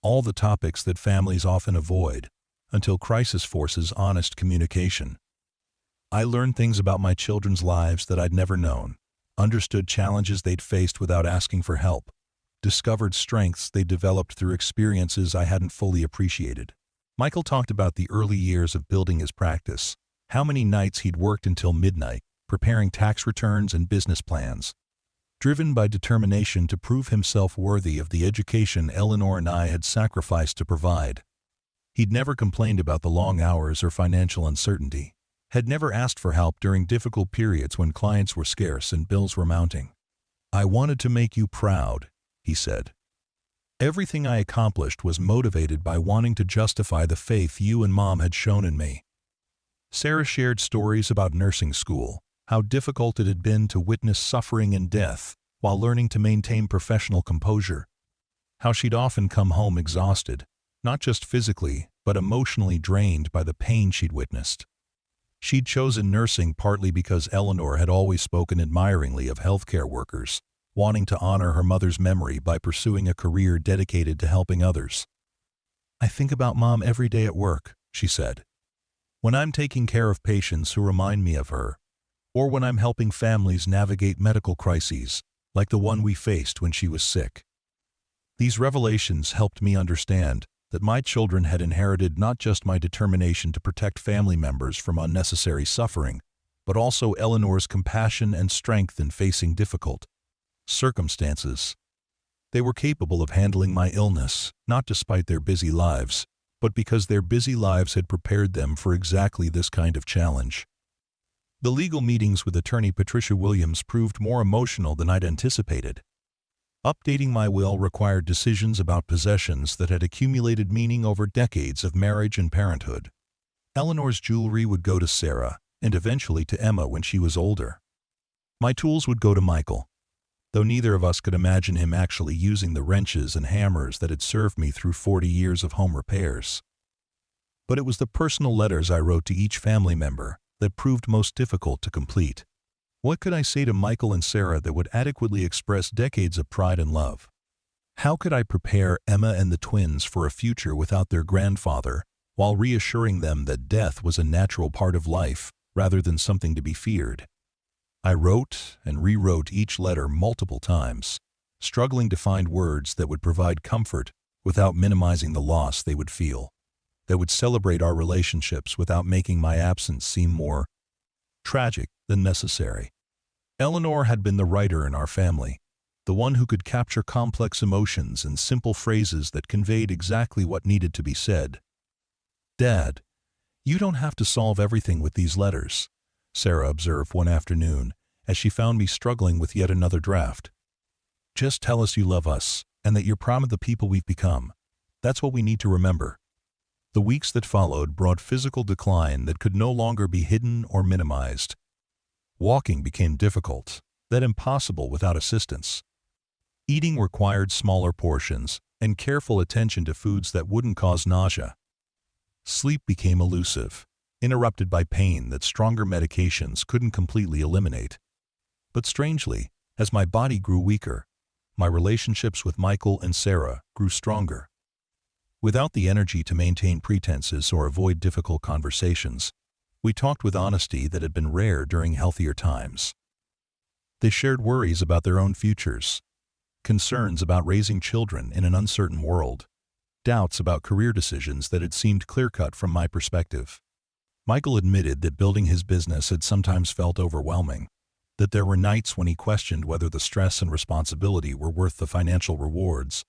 A: all the topics that families often avoid until crisis forces honest communication. I learned things about my children's lives that I'd never known, understood challenges they'd faced without asking for help, discovered strengths they developed through experiences I hadn't fully appreciated. Michael talked about the early years of building his practice, how many nights he'd worked until midnight, preparing tax returns and business plans, driven by determination to prove himself worthy of the education Eleanor and I had sacrificed to provide. He'd never complained about the long hours or financial uncertainty, had never asked for help during difficult periods when clients were scarce and bills were mounting. "I wanted to make you proud," he said. "Everything I accomplished was motivated by wanting to justify the faith you and Mom had shown in me." Sarah shared stories about nursing school, how difficult it had been to witness suffering and death, while learning to maintain professional composure. How she'd often come home exhausted, not just physically, but emotionally drained by the pain she'd witnessed. She'd chosen nursing partly because Eleanor had always spoken admiringly of healthcare workers, wanting to honor her mother's memory by pursuing a career dedicated to helping others. "I think about Mom every day at work," she said. "When I'm taking care of patients who remind me of her, or when I'm helping families navigate medical crises, like the one we faced when she was sick." These revelations helped me understand that my children had inherited not just my determination to protect family members from unnecessary suffering, but also Eleanor's compassion and strength in facing difficult circumstances. They were capable of handling my illness, not despite their busy lives, but because their busy lives had prepared them for exactly this kind of challenge. The legal meetings with attorney Patricia Williams proved more emotional than I'd anticipated. Updating my will required decisions about possessions that had accumulated meaning over decades of marriage and parenthood. Eleanor's jewelry would go to Sarah, and eventually to Emma when she was older. My tools would go to Michael, though neither of us could imagine him actually using the wrenches and hammers that had served me through 40 years of home repairs. But it was the personal letters I wrote to each family member that proved most difficult to complete. What could I say to Michael and Sarah that would adequately express decades of pride and love? How could I prepare Emma and the twins for a future without their grandfather, while reassuring them that death was a natural part of life rather than something to be feared? I wrote and rewrote each letter multiple times, struggling to find words that would provide comfort without minimizing the loss they would feel, that would celebrate our relationships without making my absence seem more tragic than necessary. Eleanor had been the writer in our family, the one who could capture complex emotions in simple phrases that conveyed exactly what needed to be said. "Dad, you don't have to solve everything with these letters," Sarah observed one afternoon as she found me struggling with yet another draft. "Just tell us you love us and that you're proud of the people we've become. That's what we need to remember." The weeks that followed brought physical decline that could no longer be hidden or minimized. Walking became difficult, then impossible without assistance. Eating required smaller portions and careful attention to foods that wouldn't cause nausea. Sleep became elusive, interrupted by pain that stronger medications couldn't completely eliminate. But strangely, as my body grew weaker, my relationships with Michael and Sarah grew stronger. Without the energy to maintain pretenses or avoid difficult conversations, we talked with honesty that had been rare during healthier times. They shared worries about their own futures, concerns about raising children in an uncertain world, doubts about career decisions that had seemed clear-cut from my perspective. Michael admitted that building his business had sometimes felt overwhelming, that there were nights when he questioned whether the stress and responsibility were worth the financial rewards.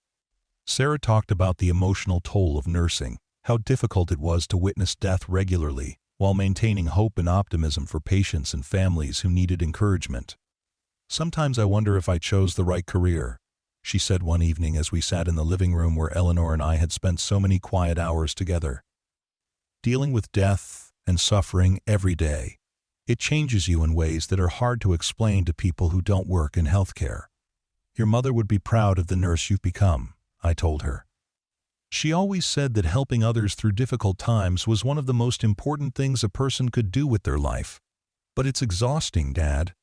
A: Sarah talked about the emotional toll of nursing, how difficult it was to witness death regularly, while maintaining hope and optimism for patients and families who needed encouragement. "Sometimes I wonder if I chose the right career," she said one evening as we sat in the living room where Eleanor and I had spent so many quiet hours together. Dealing with death and suffering every day, it changes you in ways that are hard to explain to people who don't work in healthcare. "Your mother would be proud of the nurse you've become," I told her. "She always said that helping others through difficult times was one of the most important things a person could do with their life. But it's exhausting, Dad.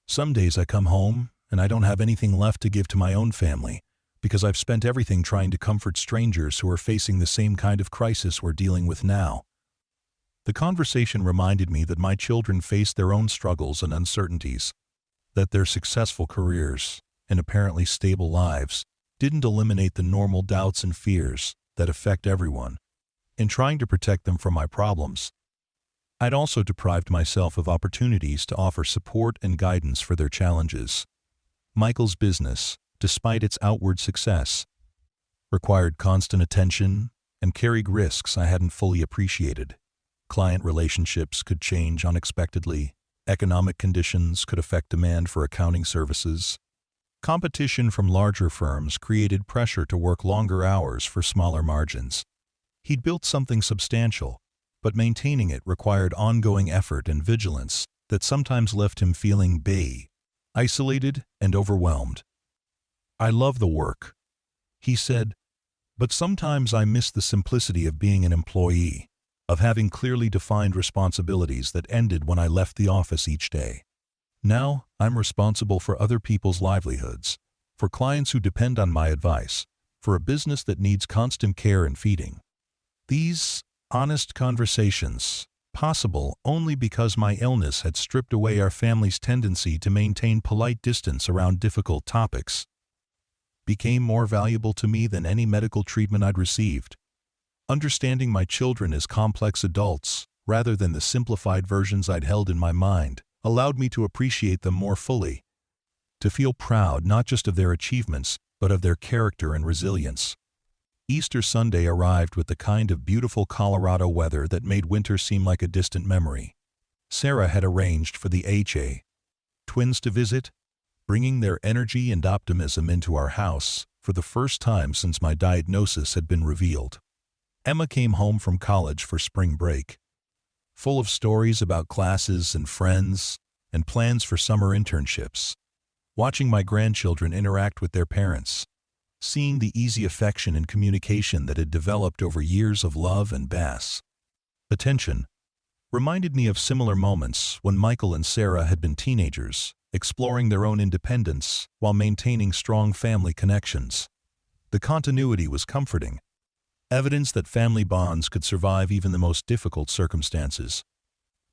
A: Some days I come home and I don't have anything left to give to my own family because I've spent everything trying to comfort strangers who are facing the same kind of crisis we're dealing with now." The conversation reminded me that my children faced their own struggles and uncertainties, that their successful careers and apparently stable lives didn't eliminate the normal doubts and fears that affect everyone. In trying to protect them from my problems, I'd also deprived myself of opportunities to offer support and guidance for their challenges. Michael's business, despite its outward success, required constant attention and carried risks I hadn't fully appreciated. Client relationships could change unexpectedly, economic conditions could affect demand for accounting services. Competition from larger firms created pressure to work longer hours for smaller margins. He'd built something substantial, but maintaining it required ongoing effort and vigilance that sometimes left him feeling isolated and overwhelmed. "I love the work," he said, "but sometimes I miss the simplicity of being an employee, of having clearly defined responsibilities that ended when I left the office each day. Now, I'm responsible for other people's livelihoods, for clients who depend on my advice, for a business that needs constant care and feeding." These honest conversations, possible only because my illness had stripped away our family's tendency to maintain polite distance around difficult topics, became more valuable to me than any medical treatment I'd received. Understanding my children as complex adults, rather than the simplified versions I'd held in my mind, allowed me to appreciate them more fully, to feel proud not just of their achievements, but of their character and resilience. Easter Sunday arrived with the kind of beautiful Colorado weather that made winter seem like a distant memory. Sarah had arranged for the HA twins to visit, bringing their energy and optimism into our house for the first time since my diagnosis had been revealed. Emma came home from college for spring break, full of stories about classes and friends and plans for summer internships. Watching my grandchildren interact with their parents, seeing the easy affection and communication that had developed over years of love and attention, reminded me of similar moments when Michael and Sarah had been teenagers, exploring their own independence while maintaining strong family connections. The continuity was comforting, evidence that family bonds could survive even the most difficult circumstances.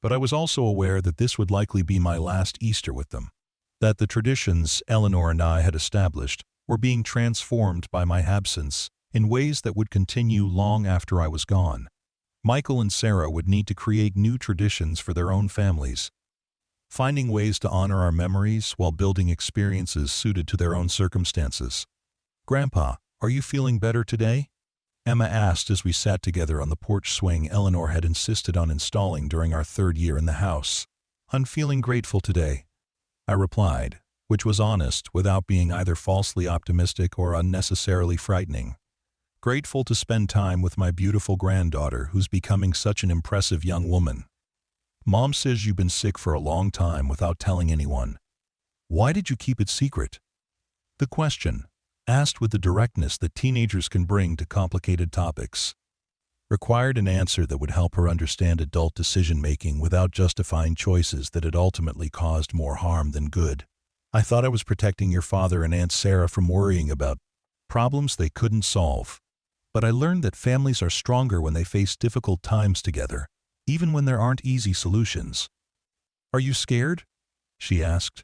A: But I was also aware that this would likely be my last Easter with them, that the traditions Eleanor and I had established were being transformed by my absence in ways that would continue long after I was gone. Michael and Sarah would need to create new traditions for their own families, finding ways to honor our memories while building experiences suited to their own circumstances. "Grandpa, are you feeling better today?" Emma asked as we sat together on the porch swing Eleanor had insisted on installing during our third year in the house. "I'm feeling grateful today," I replied, which was honest without being either falsely optimistic or unnecessarily frightening. "Grateful to spend time with my beautiful granddaughter who's becoming such an impressive young woman. Mom says you've been sick for a long time without telling anyone. Why did you keep it secret?" The question, asked with the directness that teenagers can bring to complicated topics, required an answer that would help her understand adult decision-making without justifying choices that had ultimately caused more harm than good. "I thought I was protecting your father and Aunt Sarah from worrying about problems they couldn't solve. But I learned that families are stronger when they face difficult times together, even when there aren't easy solutions." "Are you scared?" she asked.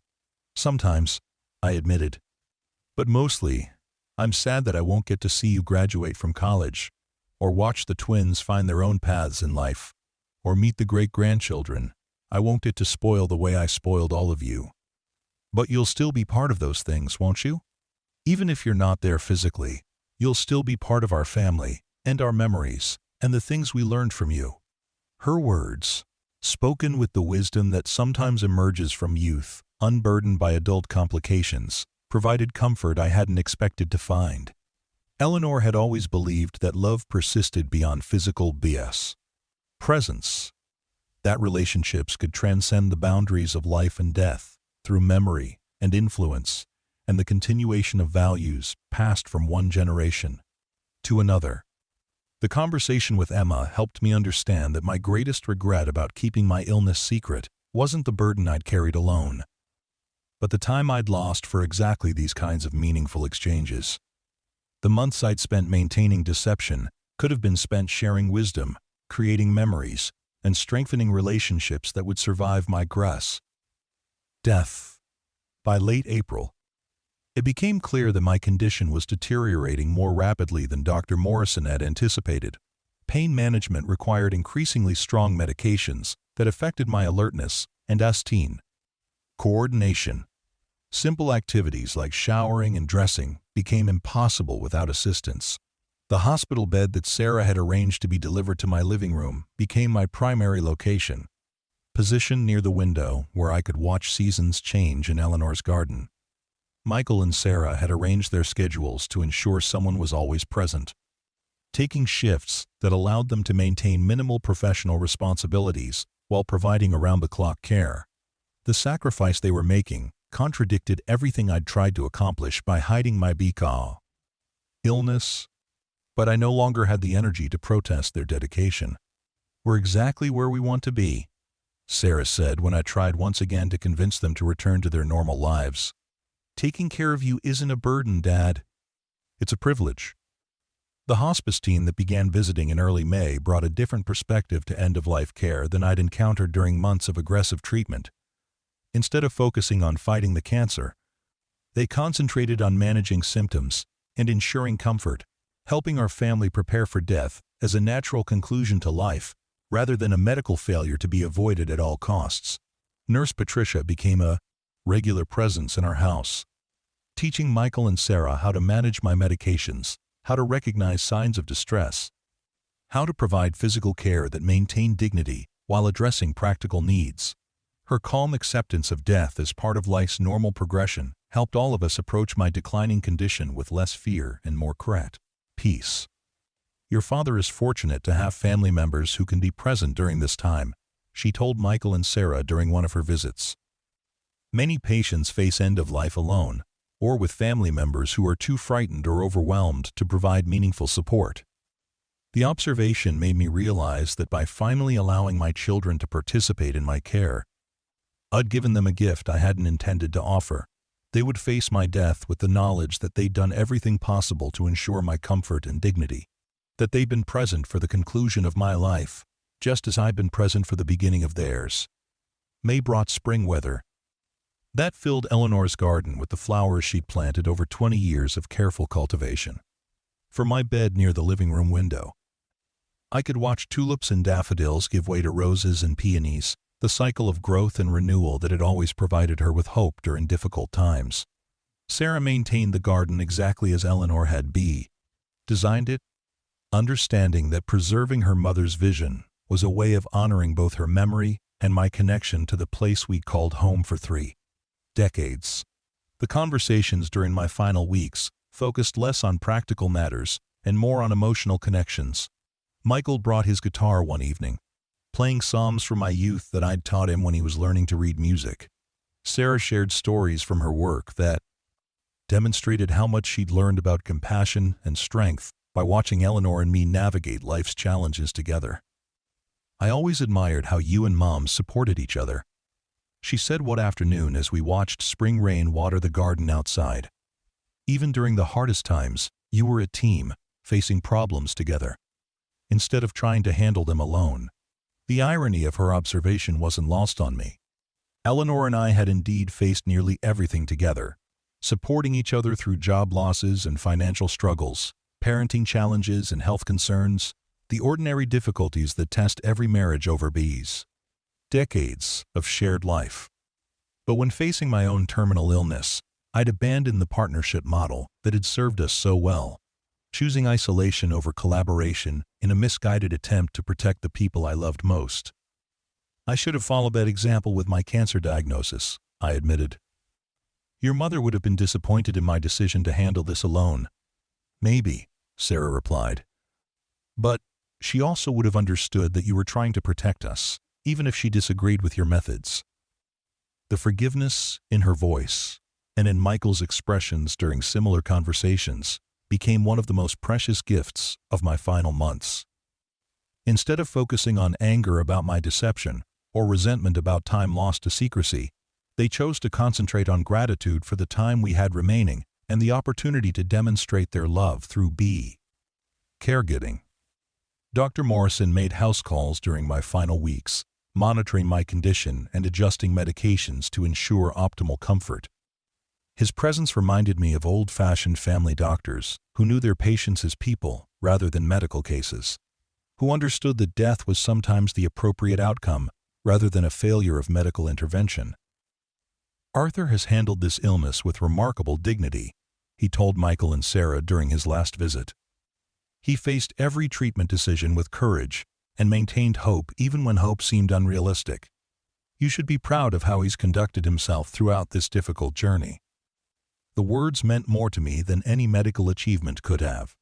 A: "Sometimes," I admitted. "But mostly, I'm sad that I won't get to see you graduate from college, or watch the twins find their own paths in life, or meet the great-grandchildren. I won't get to spoil the way I spoiled all of you. But you'll still be part of those things, won't you? Even if you're not there physically, you'll still be part of our family, and our memories, and the things we learned from you." Her words, spoken with the wisdom that sometimes emerges from youth, unburdened by adult complications, provided comfort I hadn't expected to find. Eleanor had always believed that love persisted beyond physical presence, that relationships could transcend the boundaries of life and death through memory and influence and the continuation of values passed from one generation to another. The conversation with Emma helped me understand that my greatest regret about keeping my illness secret wasn't the burden I'd carried alone, but the time I'd lost for exactly these kinds of meaningful exchanges. The months I'd spent maintaining deception could have been spent sharing wisdom, creating memories, and strengthening relationships that would survive my death. By late April, it became clear that my condition was deteriorating more rapidly than Dr. Morrison had anticipated. Pain management required increasingly strong medications that affected my alertness and coordination. Simple activities like showering and dressing became impossible without assistance. The hospital bed that Sarah had arranged to be delivered to my living room became my primary location, positioned near the window where I could watch seasons change in Eleanor's garden. Michael and Sarah had arranged their schedules to ensure someone was always present, taking shifts that allowed them to maintain minimal professional responsibilities while providing around-the-clock care. The sacrifice they were making, contradicted everything I'd tried to accomplish by hiding my illness, but I no longer had the energy to protest their dedication. "We're exactly where we want to be," Sarah said when I tried once again to convince them to return to their normal lives. "Taking care of you isn't a burden, Dad. It's a privilege." The hospice team that began visiting in early May brought a different perspective to end-of-life care than I'd encountered during months of aggressive treatment. Instead of focusing on fighting the cancer, they concentrated on managing symptoms and ensuring comfort, helping our family prepare for death as a natural conclusion to life, rather than a medical failure to be avoided at all costs. Nurse Patricia became a regular presence in our house, teaching Michael and Sarah how to manage my medications, how to recognize signs of distress, how to provide physical care that maintained dignity while addressing practical needs. Her calm acceptance of death as part of life's normal progression helped all of us approach my declining condition with less fear and more peace. "Your father is fortunate to have family members who can be present during this time," she told Michael and Sarah during one of her visits. "Many patients face end of life alone, or with family members who are too frightened or overwhelmed to provide meaningful support." The observation made me realize that by finally allowing my children to participate in my care, I'd given them a gift I hadn't intended to offer. They would face my death with the knowledge that they'd done everything possible to ensure my comfort and dignity, that they'd been present for the conclusion of my life, just as I'd been present for the beginning of theirs. May brought spring weather. That filled Eleanor's garden with the flowers she'd planted over 20 years of careful cultivation. From my bed near the living room window, I could watch tulips and daffodils give way to roses and peonies, the cycle of growth and renewal that had always provided her with hope during difficult times. Sarah maintained the garden exactly as Eleanor had designed it, understanding that preserving her mother's vision was a way of honoring both her memory and my connection to the place we called home for 3 decades. The conversations during my final weeks focused less on practical matters and more on emotional connections. Michael brought his guitar one evening, playing psalms from my youth that I'd taught him when he was learning to read music. Sarah shared stories from her work that demonstrated how much she'd learned about compassion and strength by watching Eleanor and me navigate life's challenges together. "I always admired how you and Mom supported each other," she said one afternoon as we watched spring rain water the garden outside. "Even during the hardest times, you were a team, facing problems together, instead of trying to handle them alone." The irony of her observation wasn't lost on me. Eleanor and I had indeed faced nearly everything together, supporting each other through job losses and financial struggles, parenting challenges and health concerns, the ordinary difficulties that test every marriage over decades of shared life. But when facing my own terminal illness, I'd abandoned the partnership model that had served us so well, choosing isolation over collaboration in a misguided attempt to protect the people I loved most. "I should have followed that example with my cancer diagnosis," I admitted. "Your mother would have been disappointed in my decision to handle this alone." "Maybe," Sarah replied. "But she also would have understood that you were trying to protect us, even if she disagreed with your methods." The forgiveness in her voice and in Michael's expressions during similar conversations became one of the most precious gifts of my final months. Instead of focusing on anger about my deception or resentment about time lost to secrecy, they chose to concentrate on gratitude for the time we had remaining and the opportunity to demonstrate their love through caregiving. Dr. Morrison made house calls during my final weeks, monitoring my condition and adjusting medications to ensure optimal comfort. His presence reminded me of old-fashioned family doctors who knew their patients as people rather than medical cases, who understood that death was sometimes the appropriate outcome rather than a failure of medical intervention. "Arthur has handled this illness with remarkable dignity," he told Michael and Sarah during his last visit. "He faced every treatment decision with courage and maintained hope even when hope seemed unrealistic. You should be proud of how he's conducted himself throughout this difficult journey." The words meant more to me than any medical achievement could have.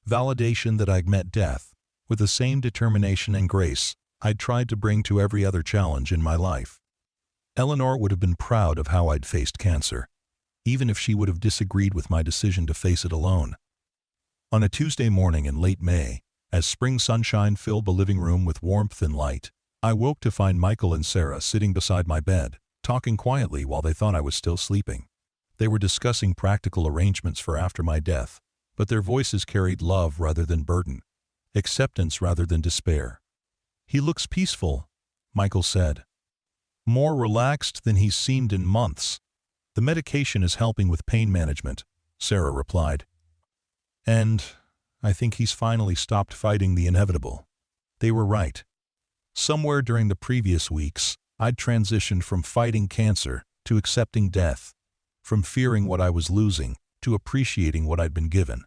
A: Validation that I'd met death with the same determination and grace I'd tried to bring to every other challenge in my life. Eleanor would have been proud of how I'd faced cancer, even if she would have disagreed with my decision to face it alone. On a Tuesday morning in late May, as spring sunshine filled the living room with warmth and light, I woke to find Michael and Sarah sitting beside my bed, talking quietly while they thought I was still sleeping. They were discussing practical arrangements for after my death, but their voices carried love rather than burden, acceptance rather than despair. "He looks peaceful," Michael said. "More relaxed than he's seemed in months. The medication is helping with pain management," Sarah replied. "And I think he's finally stopped fighting the inevitable." They were right. Somewhere during the previous weeks, I'd transitioned from fighting cancer to accepting death, from fearing what I was losing to appreciating what I'd been given.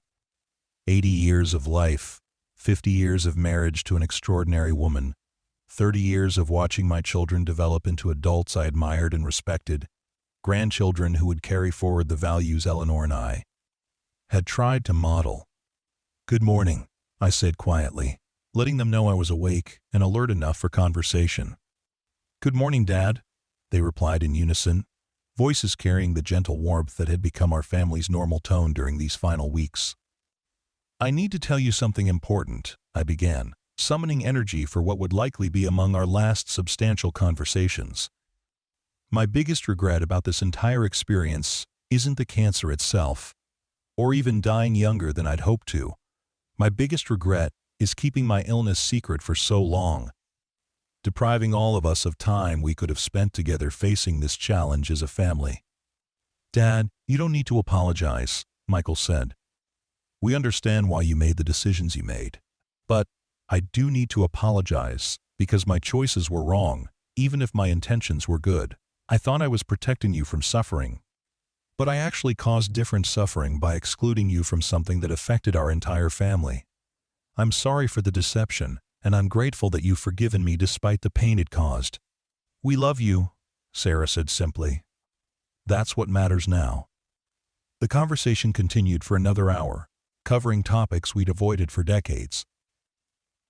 A: 80 years of life, 50 years of marriage to an extraordinary woman, 30 years of watching my children develop into adults I admired and respected, grandchildren who would carry forward the values Eleanor and I had tried to model. "Good morning," I said quietly, letting them know I was awake and alert enough for conversation. "Good morning, Dad," they replied in unison, voices carrying the gentle warmth that had become our family's normal tone during these final weeks. "I need to tell you something important," I began, summoning energy for what would likely be among our last substantial conversations. "My biggest regret about this entire experience isn't the cancer itself, or even dying younger than I'd hoped to. My biggest regret is keeping my illness secret for so long, depriving all of us of time we could have spent together facing this challenge as a family." "Dad, you don't need to apologize," Michael said. "We understand why you made the decisions you made. But I do need to apologize because my choices were wrong, even if my intentions were good. I thought I was protecting you from suffering, but I actually caused different suffering by excluding you from something that affected our entire family. I'm sorry for the deception, and I'm grateful that you've forgiven me despite the pain it caused." "We love you," Sarah said simply. "That's what matters now." The conversation continued for another hour, covering topics we'd avoided for decades.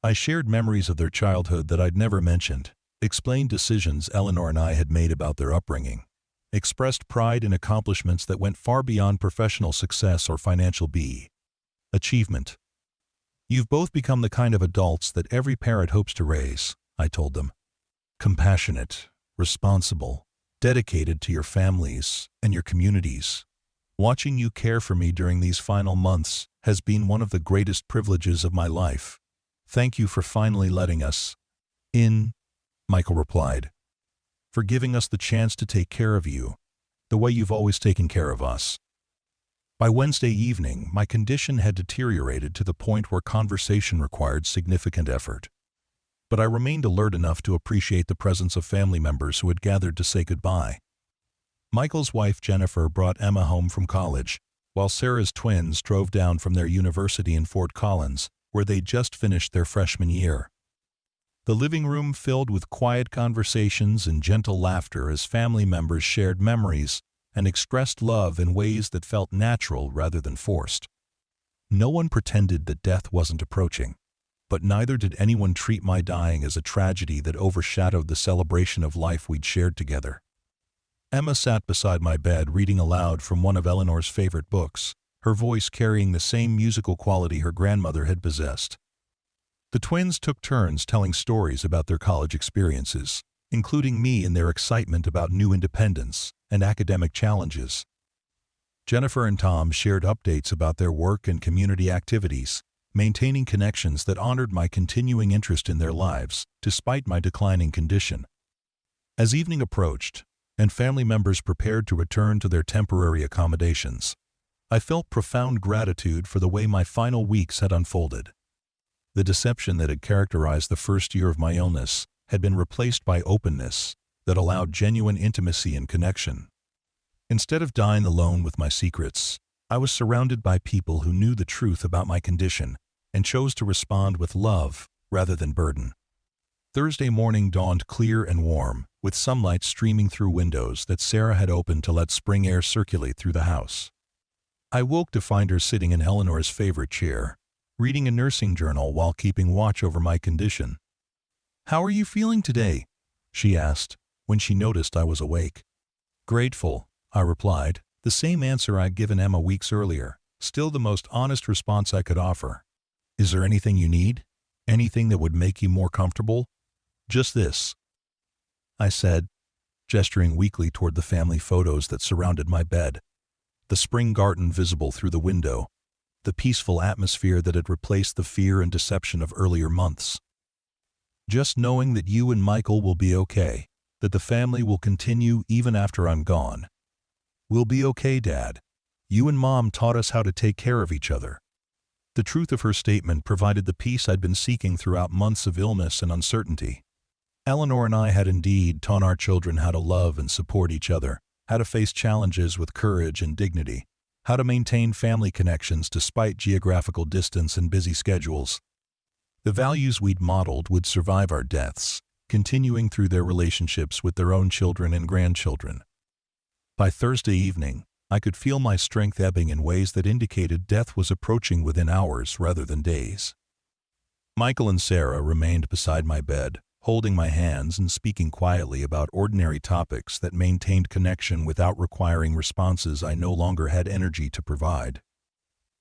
A: I shared memories of their childhood that I'd never mentioned, explained decisions Eleanor and I had made about their upbringing, expressed pride in accomplishments that went far beyond professional success or financial achievement. "You've both become the kind of adults that every parent hopes to raise," I told them. "Compassionate, responsible, dedicated to your families and your communities. Watching you care for me during these final months has been one of the greatest privileges of my life. Thank you for finally letting us in," Michael replied. "For giving us the chance to take care of you, the way you've always taken care of us." By Wednesday evening, my condition had deteriorated to the point where conversation required significant effort. But I remained alert enough to appreciate the presence of family members who had gathered to say goodbye. Michael's wife Jennifer brought Emma home from college, while Sarah's twins drove down from their university in Fort Collins, where they'd just finished their freshman year. The living room filled with quiet conversations and gentle laughter as family members shared memories and expressed love in ways that felt natural rather than forced. No one pretended that death wasn't approaching, but neither did anyone treat my dying as a tragedy that overshadowed the celebration of life we'd shared together. Emma sat beside my bed reading aloud from one of Eleanor's favorite books, her voice carrying the same musical quality her grandmother had possessed. The twins took turns telling stories about their college experiences, including me in their excitement about new independence and academic challenges. Jennifer and Tom shared updates about their work and community activities, maintaining connections that honored my continuing interest in their lives, despite my declining condition. As evening approached, and family members prepared to return to their temporary accommodations, I felt profound gratitude for the way my final weeks had unfolded. The deception that had characterized the first year of my illness had been replaced by openness that allowed genuine intimacy and connection. Instead of dying alone with my secrets, I was surrounded by people who knew the truth about my condition and chose to respond with love rather than burden. Thursday morning dawned clear and warm, with sunlight streaming through windows that Sarah had opened to let spring air circulate through the house. I woke to find her sitting in Eleanor's favorite chair, reading a nursing journal while keeping watch over my condition. "How are you feeling today?" she asked, when she noticed I was awake. "Grateful," I replied, the same answer I'd given Emma weeks earlier, still the most honest response I could offer. "Is there anything you need? Anything that would make you more comfortable?" "Just this," I said, gesturing weakly toward the family photos that surrounded my bed. The spring garden visible through the window, the peaceful atmosphere that had replaced the fear and deception of earlier months. "Just knowing that you and Michael will be okay, that the family will continue even after I'm gone. We'll be okay, Dad. You and Mom taught us how to take care of each other." The truth of her statement provided the peace I'd been seeking throughout months of illness and uncertainty. Eleanor and I had indeed taught our children how to love and support each other, how to face challenges with courage and dignity, how to maintain family connections despite geographical distance and busy schedules. The values we'd modeled would survive our deaths, continuing through their relationships with their own children and grandchildren. By Thursday evening, I could feel my strength ebbing in ways that indicated death was approaching within hours rather than days. Michael and Sarah remained beside my bed, holding my hands and speaking quietly about ordinary topics that maintained connection without requiring responses I no longer had energy to provide.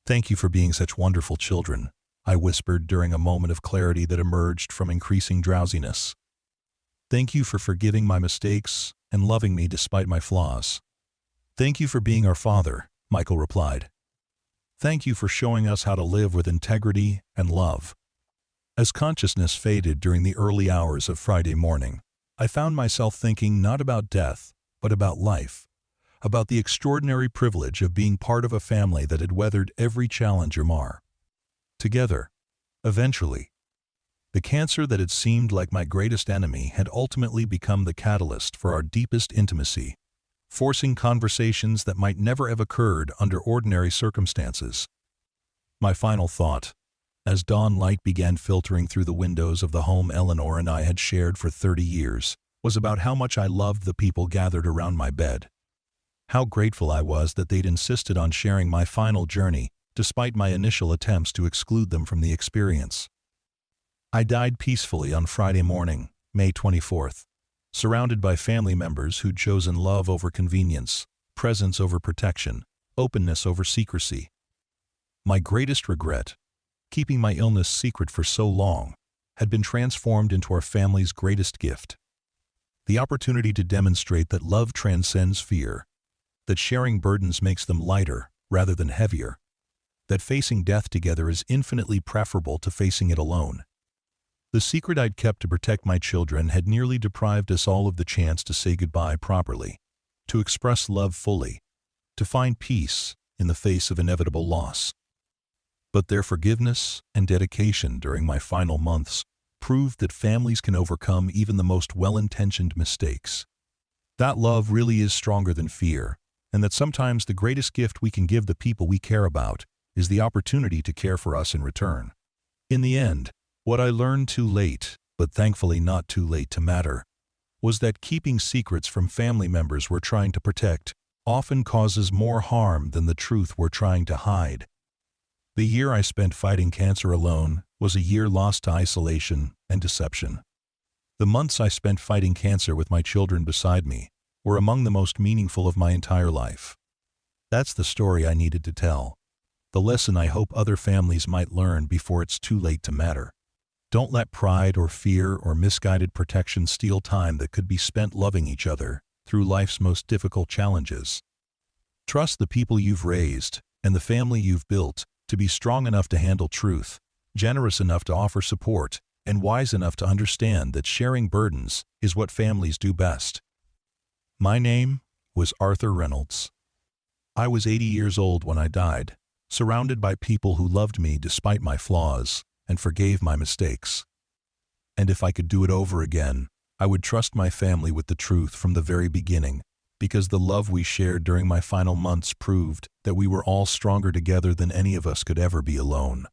A: "Thank you for being such wonderful children," I whispered during a moment of clarity that emerged from increasing drowsiness. "Thank you for forgiving my mistakes and loving me despite my flaws." "Thank you for being our father," Michael replied. "Thank you for showing us how to live with integrity and love." As consciousness faded during the early hours of Friday morning, I found myself thinking not about death, but about life, about the extraordinary privilege of being part of a family that had weathered every challenge or mar. Together, eventually. The cancer that had seemed like my greatest enemy had ultimately become the catalyst for our deepest intimacy, forcing conversations that might never have occurred under ordinary circumstances. My final thought, as dawn light began filtering through the windows of the home Eleanor and I had shared for 30 years, was about how much I loved the people gathered around my bed. How grateful I was that they'd insisted on sharing my final journey, despite my initial attempts to exclude them from the experience. I died peacefully on Friday morning, May 24th, surrounded by family members who'd chosen love over convenience, presence over protection, openness over secrecy. My greatest regret, keeping my illness secret for so long, had been transformed into our family's greatest gift. The opportunity to demonstrate that love transcends fear, that sharing burdens makes them lighter rather than heavier, that facing death together is infinitely preferable to facing it alone. The secret I'd kept to protect my children had nearly deprived us all of the chance to say goodbye properly, to express love fully, to find peace in the face of inevitable loss. But their forgiveness and dedication during my final months proved that families can overcome even the most well-intentioned mistakes. That love really is stronger than fear, and that sometimes the greatest gift we can give the people we care about is the opportunity to care for us in return. In the end, what I learned too late, but thankfully not too late to matter, was that keeping secrets from family members we're trying to protect often causes more harm than the truth we're trying to hide. The year I spent fighting cancer alone was a year lost to isolation and deception. The months I spent fighting cancer with my children beside me were among the most meaningful of my entire life. That's the story I needed to tell, the lesson I hope other families might learn before it's too late to matter. Don't let pride or fear or misguided protection steal time that could be spent loving each other through life's most difficult challenges. Trust the people you've raised and the family you've built to be strong enough to handle truth, generous enough to offer support, and wise enough to understand that sharing burdens is what families do best. My name was Arthur Reynolds. I was 80 years old when I died, surrounded by people who loved me despite my flaws and forgave my mistakes. And if I could do it over again, I would trust my family with the truth from the very beginning, because the love we shared during my final months proved that we were all stronger together than any of us could ever be alone.